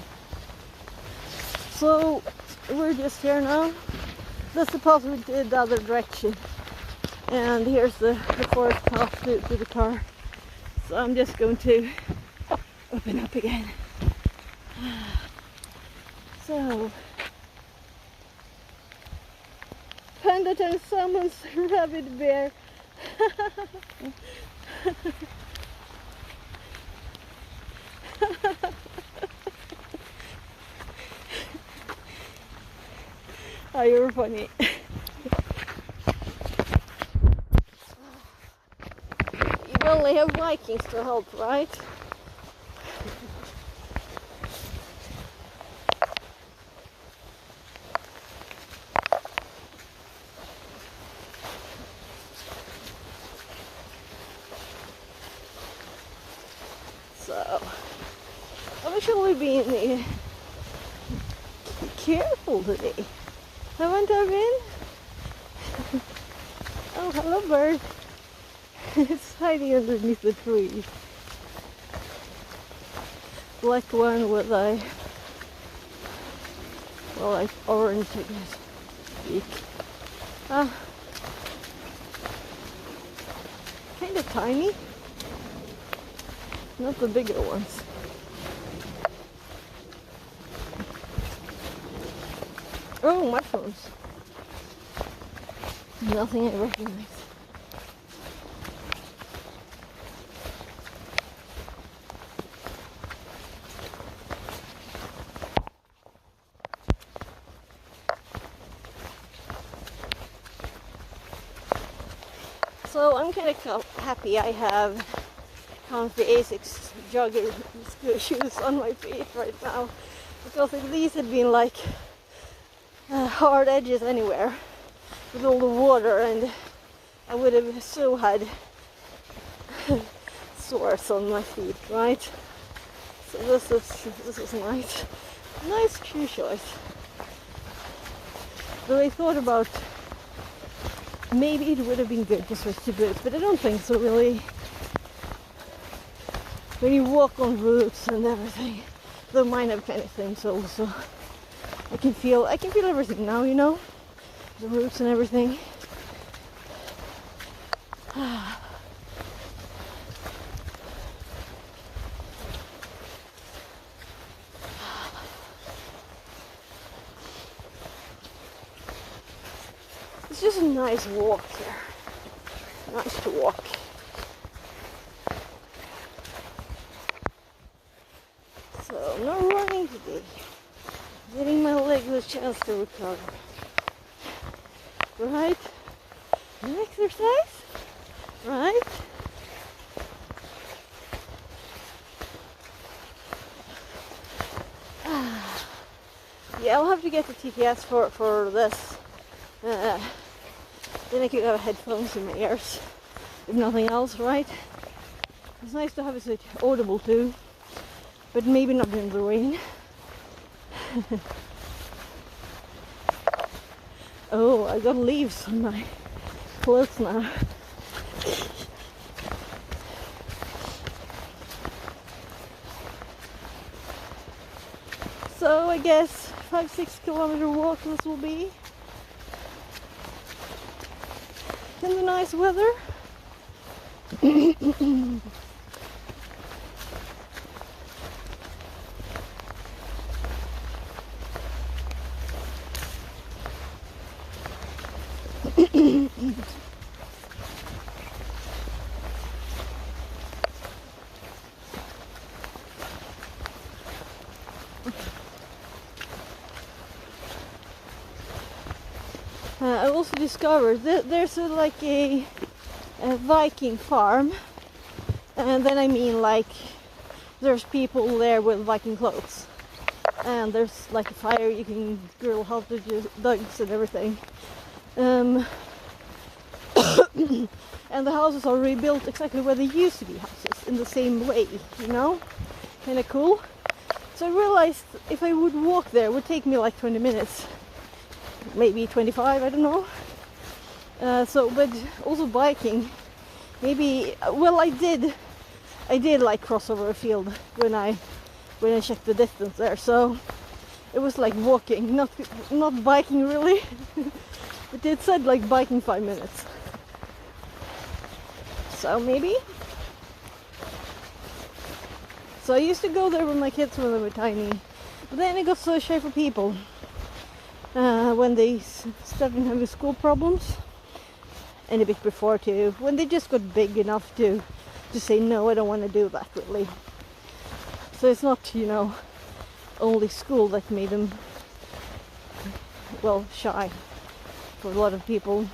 So, we're just here now. That's supposed to be the other direction. And here's the forest path to the car. So I'm just going to open up again. So, Panda times summons rabid bear. Oh, you're funny. You only have Vikings to help, right? So, I'm actually being careful today. Haven't I been? Oh, hello bird. It's hiding underneath the tree. Black one with like orange, I guess, beak. Kind of tiny. Not the bigger ones. Oh, mushrooms. Nothing I recognize. So I'm kind of happy I have comfy Asics jogger shoes on my feet right now, because if these had been like hard edges anywhere with all the water, and I would have so had sores on my feet, right? So this is nice shoe choice. Though I thought about maybe it would have been good to switch to boots, but I don't think so really. When you walk on roots and everything, though mine have kind of thin soles, so I can feel everything now, you know, the roots and everything. It's just a nice walk here. Nice to walk. So, no running today. Getting my leg a chance to recover. Right? An exercise? Right? Yeah, I'll have to get the TPS for this. Then I could have headphones in my ears, if nothing else, right? It's nice to have it audible too, but maybe not in the rain. Oh, I got leaves on my clothes now. So I guess 5-6 kilometer walk this will be. In the nice weather. I also discovered that there's like a Viking farm, and then I mean like there's people there with Viking clothes, and there's like a fire, you can grill hot dogs and everything, and the houses are rebuilt exactly where they used to be houses, in the same way, you know, kind of cool. So I realized if I would walk there, it would take me like 20 minutes, maybe 25, I don't know. But also biking, maybe. Well, I did like cross over a field when I checked the distance there. So it was like walking, not biking really. But it said like biking 5 minutes. So maybe. So I used to go there with my kids when they were tiny, but then I got so shy for people when they started having school problems, and a bit before too, when they just got big enough to say no, I don't want to do that really. So it's not, only school that made them, well, shy for a lot of people.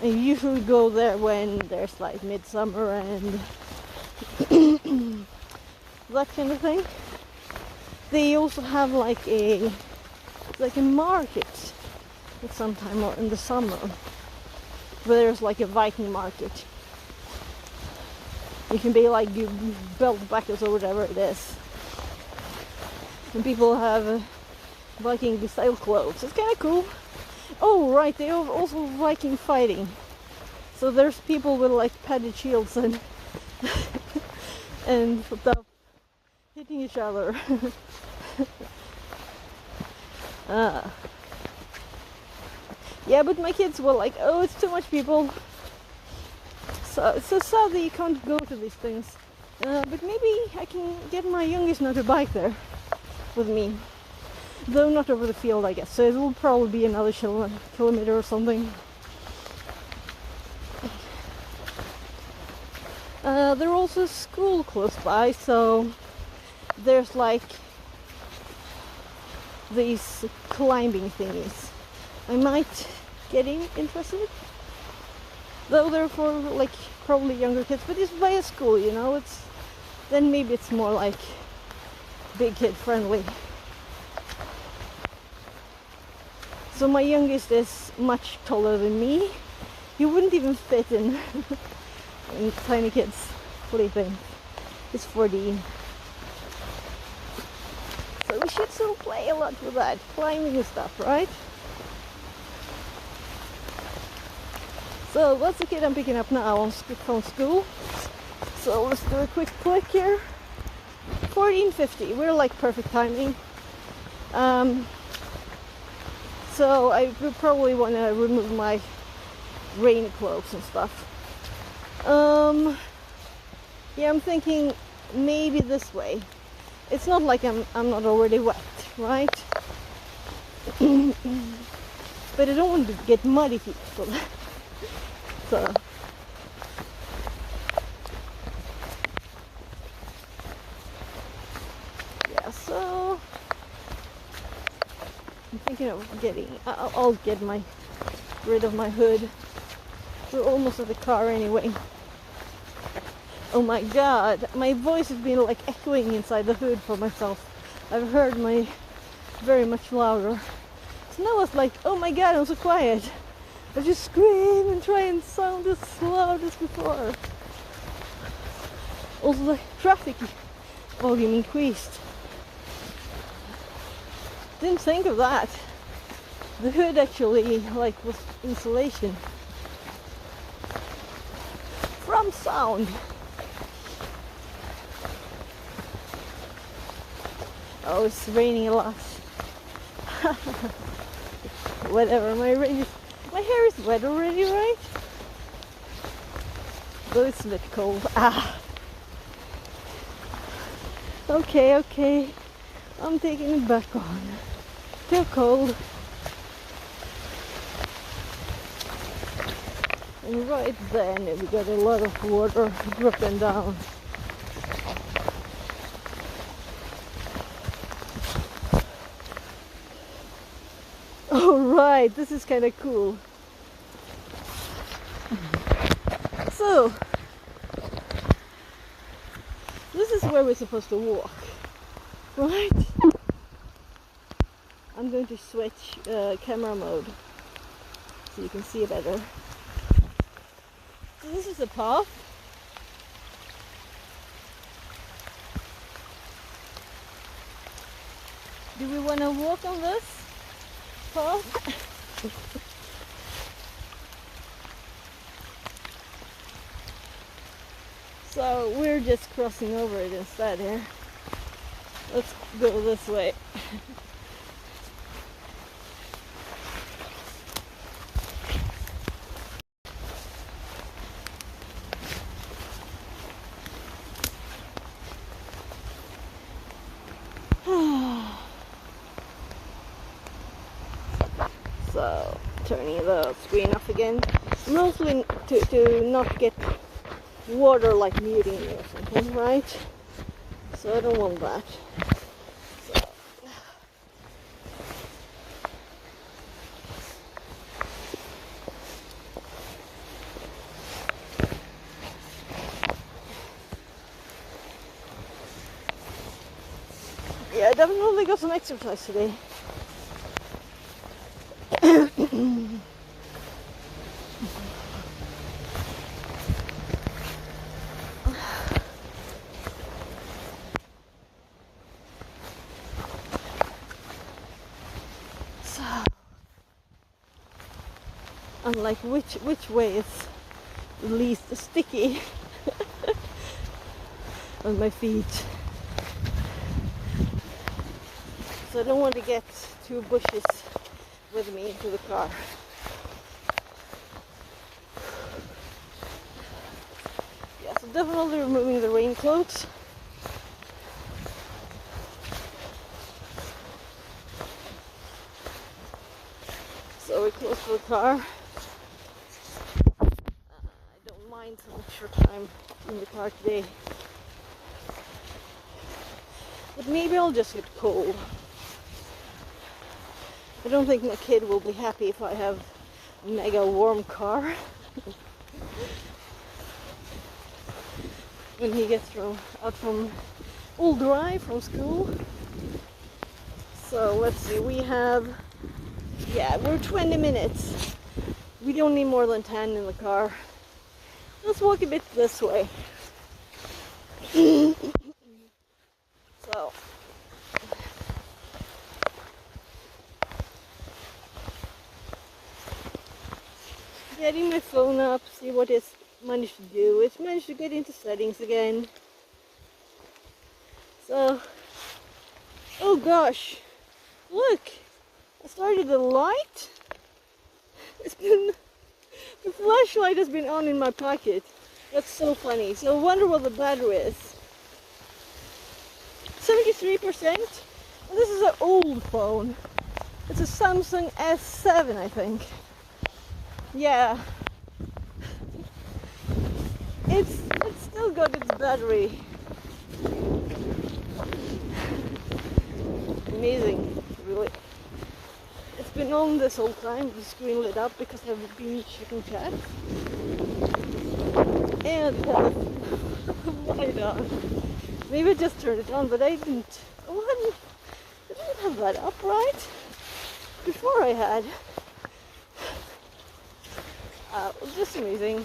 I usually go there when there's like midsummer and that kind of thing. They also have like a market at some time in the summer, where there's like a Viking market. You can be like belt buckles or whatever it is, and people have Viking style clothes. It's kind of cool. Oh right, they have also Viking fighting. So there's people with like padded shields and and stuff hitting each other. Yeah, but my kids were like, oh, it's too much people. So it's so sad that you can't go to these things. But maybe I can get my youngest now to bike there with me. Though not over the field, I guess. So it will probably be another kilometer or something. There are also a school close by, so there's like these climbing thingies. I might get interested. Though they're for like probably younger kids, but it's by a school, then maybe it's more like big kid friendly. So my youngest is much taller than me. He wouldn't even fit in in tiny kids plaything. He's 14. So we should still play a lot with that, climbing and stuff, right? So what's the kid I'm picking up now from school? So let's do a quick click here. 14:50. We're like perfect timing. So I would probably want to remove my rain clothes and stuff. Yeah, I'm thinking maybe this way. It's not like I'm not already wet, right? But I don't want to get muddy feet for that. So yeah, so I'm thinking of I'll get rid of my hood. We're almost at the car anyway. Oh my god, my voice has been like echoing inside the hood for myself. I've heard my very much louder. So now it's like, oh my god, I'm so quiet. I just scream and try and sound as loud as before. Also the traffic volume increased. Didn't think of that. The hood actually was insulation from sound. Oh, it's raining a lot. Whatever, my hair is wet already, right? Though it's a bit cold. Okay. I'm taking it back on. Too cold. And right then we got a lot of water dripping down. Alright, this is kind of cool. So, this is where we're supposed to walk, right? I'm going to switch camera mode so you can see it better. So this is the path. Do we want to walk on this path? So we're just crossing over it instead here. Let's go this way. So turning the screen off again, mostly to not get water like muting me or something, right? So I don't want that. So. Yeah, I definitely got some exercise today. So, I'm like, which way is least sticky on my feet? So I don't want to get two bushes with me into the car. Yeah, so definitely removing the raincoat. So we're close to the car. I don't mind so much short time in the car today. But maybe I'll just get cold. I don't think my kid will be happy if I have a mega warm car when he gets out from Old Drive from school. So let's see, we have, yeah, we're 20 minutes. We don't need more than 10 in the car. Let's walk a bit this way. So. Getting my phone up, see what it's managed to do. It's managed to get into settings again. So, oh gosh, look, I started the light. The flashlight has been on in my pocket. That's so funny. So I wonder what the battery is. 73%. And this is an old phone. It's a Samsung S7, I think. Yeah, it's still got its battery. Amazing, really. It's been on this whole time, the screen lit up because I've been checking chat. And light on. Maybe I just turned it on, but I didn't. Oh, I didn't have that up, right? Before I had. It was just amazing.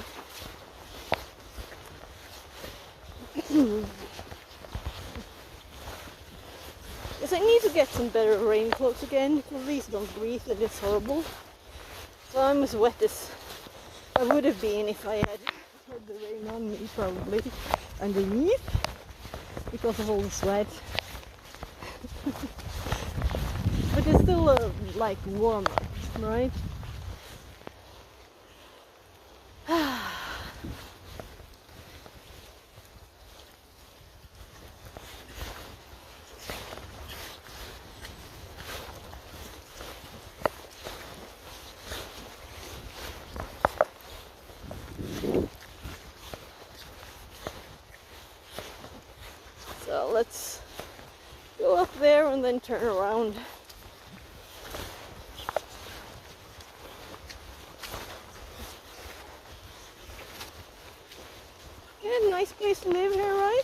Yes, I need to get some better raincoats again, because these don't breathe and it's horrible. So I'm as wet as I would have been if I had the rain on me, probably, underneath, because of all the sweat. But it's still like warmer, right? So let's go up there and then turn around. Yeah, nice place to live here, right?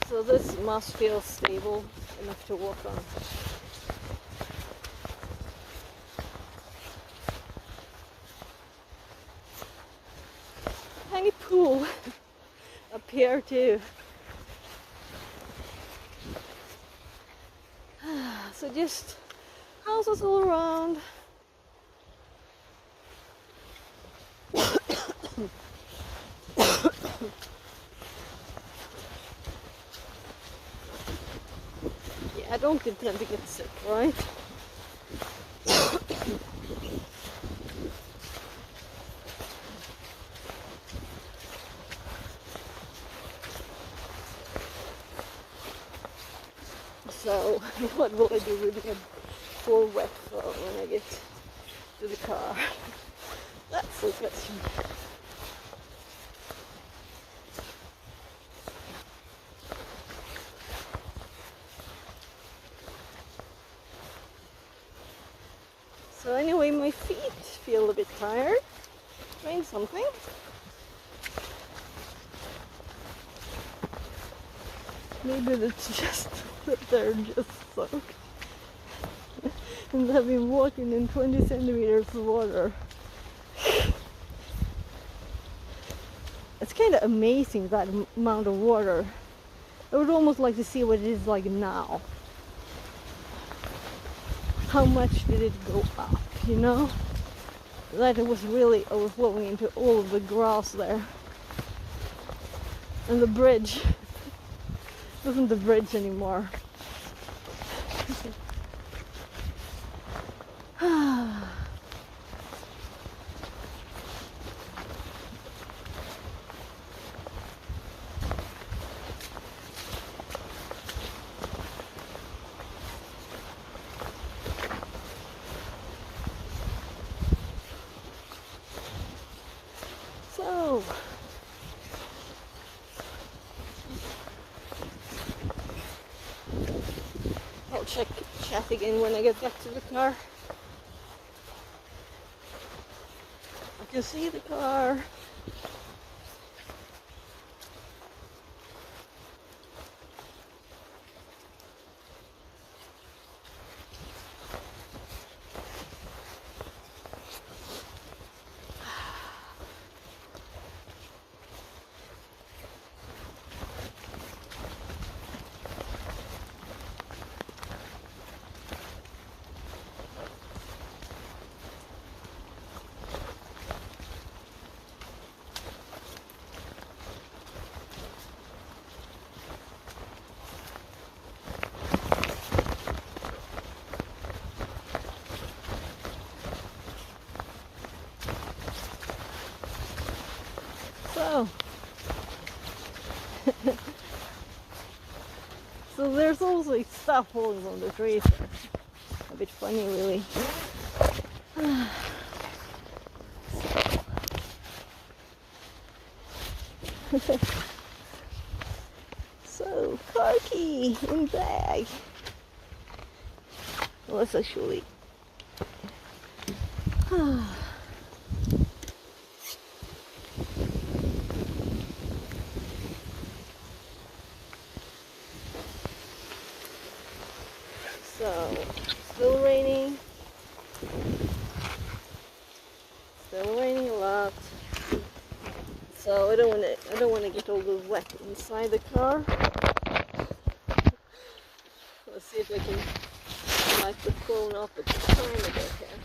So this must feel stable enough to walk on. here too. So just houses all around. Yeah, I don't intend to get sick, right? So, what will I do with a full wet phone when I get to the car? That's the question. So anyway, my feet feel a bit tired. Trying something. Maybe it's just that they're just soaked. And I've been walking in 20 centimeters of water. It's kind of amazing, that amount of water. I would almost like to see what it is like now. How much did it go up, you know? That it was really overflowing into all of the grass there. And the bridge wasn't the bridge anymore. So, I'll check chat again when I get back to the car. I can see the car. So there's also stuff falling on the trees. A bit funny, really. So, car key in bag. Well, that's actually. So, still raining. Still raining a lot. So I don't want to get all the wet inside the car. Let's see if I can light the phone up at the time a bit here.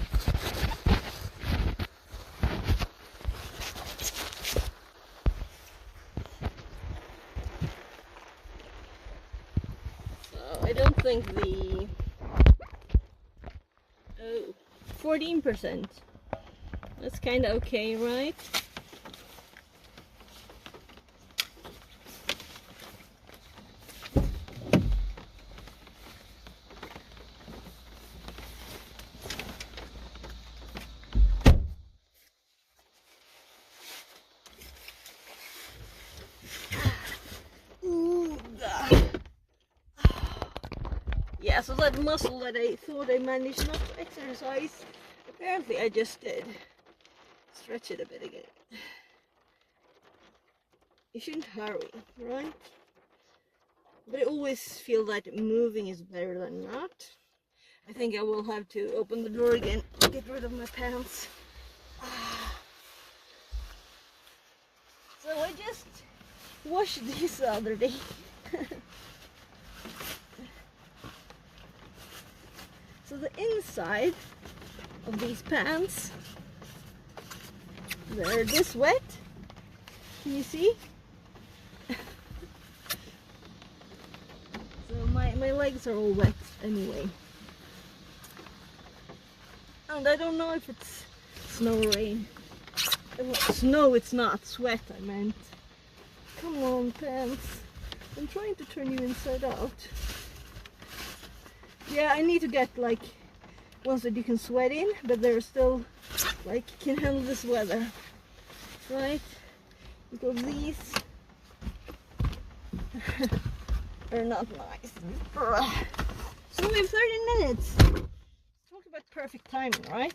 So I don't think the 14%. That's kind of okay, right? Yeah, so that muscle that I thought I managed not to exercise, apparently I just did. Stretch it a bit again. You shouldn't hurry, right? But I always feel that moving is better than not. I think I will have to open the door again, get rid of my pants. So I just washed these the other day. So the inside of these pants, they're this wet. Can you see? So my legs are all wet anyway. And I don't know if it's snow or rain. Snow it's not, sweat I meant. Come on, pants. I'm trying to turn you inside out. Yeah, I need to get like ones that you can sweat in, but they're still like can handle this weather, right? Because these are not nice. So we have 30 minutes. Talk about perfect timing, right?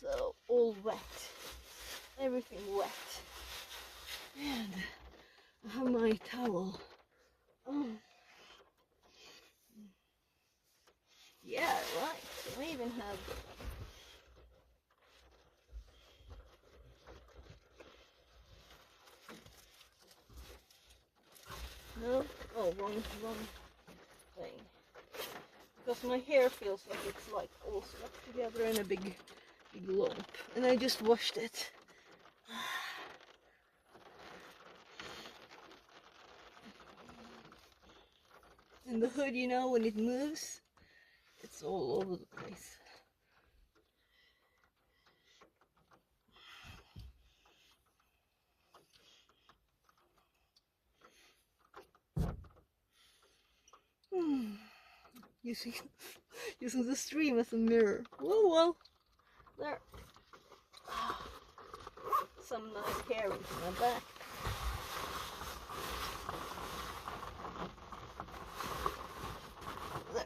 So all wet, everything wet, and I have my towel. Oh. Yeah, right. I even have no. Oh, wrong thing. Because my hair feels like it's like all stuck together in a big lump, and I just washed it. And the hood, you know, when it moves, it's all over the place. Using the stream as a mirror. Well, there. Some nice hair into my back. There.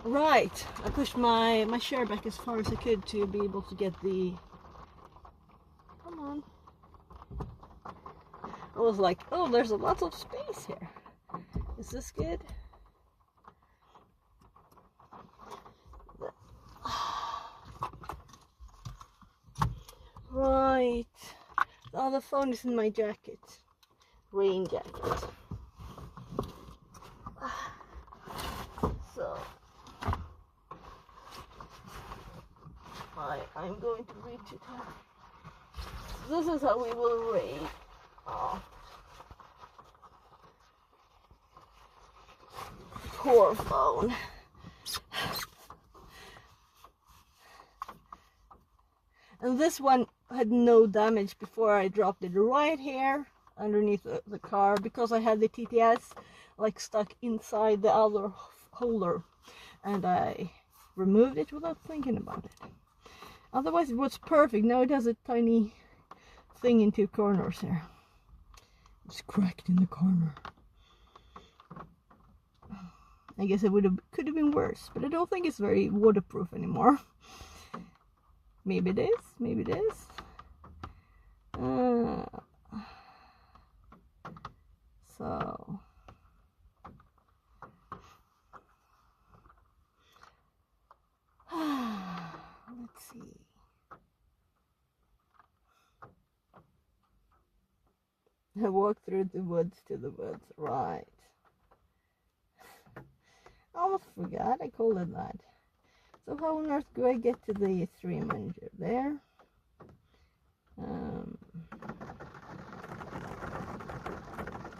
Right, I pushed my chair back as far as I could to be able to get the... Come on. I was like, oh, there's a lot of space here. Is this good? Right. The other phone is in my jacket. Rain jacket. So I'm going to reach it. This is how we will raid. Oh. Poor phone. And this one had no damage before I dropped it right here underneath the car, because I had the TTS like stuck inside the other holder, and I removed it without thinking about it. Otherwise it was perfect. Now it has a tiny thing in two corners here. It's cracked in the corner. I guess it could have been worse, but I don't think it's very waterproof anymore. Maybe it is, maybe it is. So let's see. I walked through the woods to the woods, right. I almost forgot I called it that. So how on earth do I get to the stream manager? There.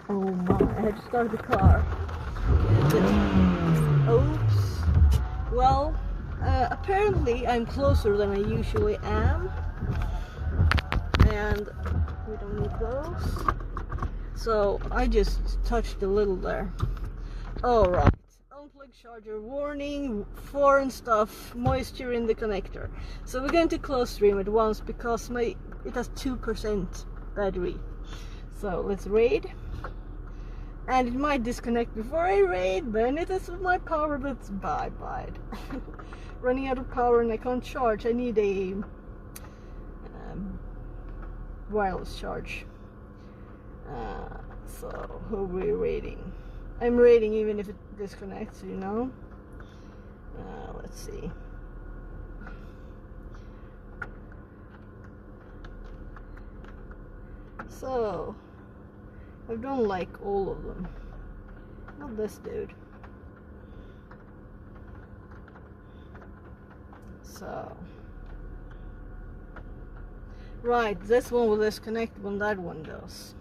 Oh my, I had to start the car. Oops. Well, apparently I'm closer than I usually am. And we don't need those. So I just touched a little there. Alright. Unplugged charger warning, foreign stuff, moisture in the connector. So we're going to close stream at once because it has 2% battery. So let's raid. And it might disconnect before I raid, then it is with my power, but it's bye. Running out of power and I can't charge. I need a wireless charge. So who are we raiding? I'm raiding even if it disconnects, you know. Let's see. So I've done like all of them. Not this dude. So right, this one will disconnect when that one does.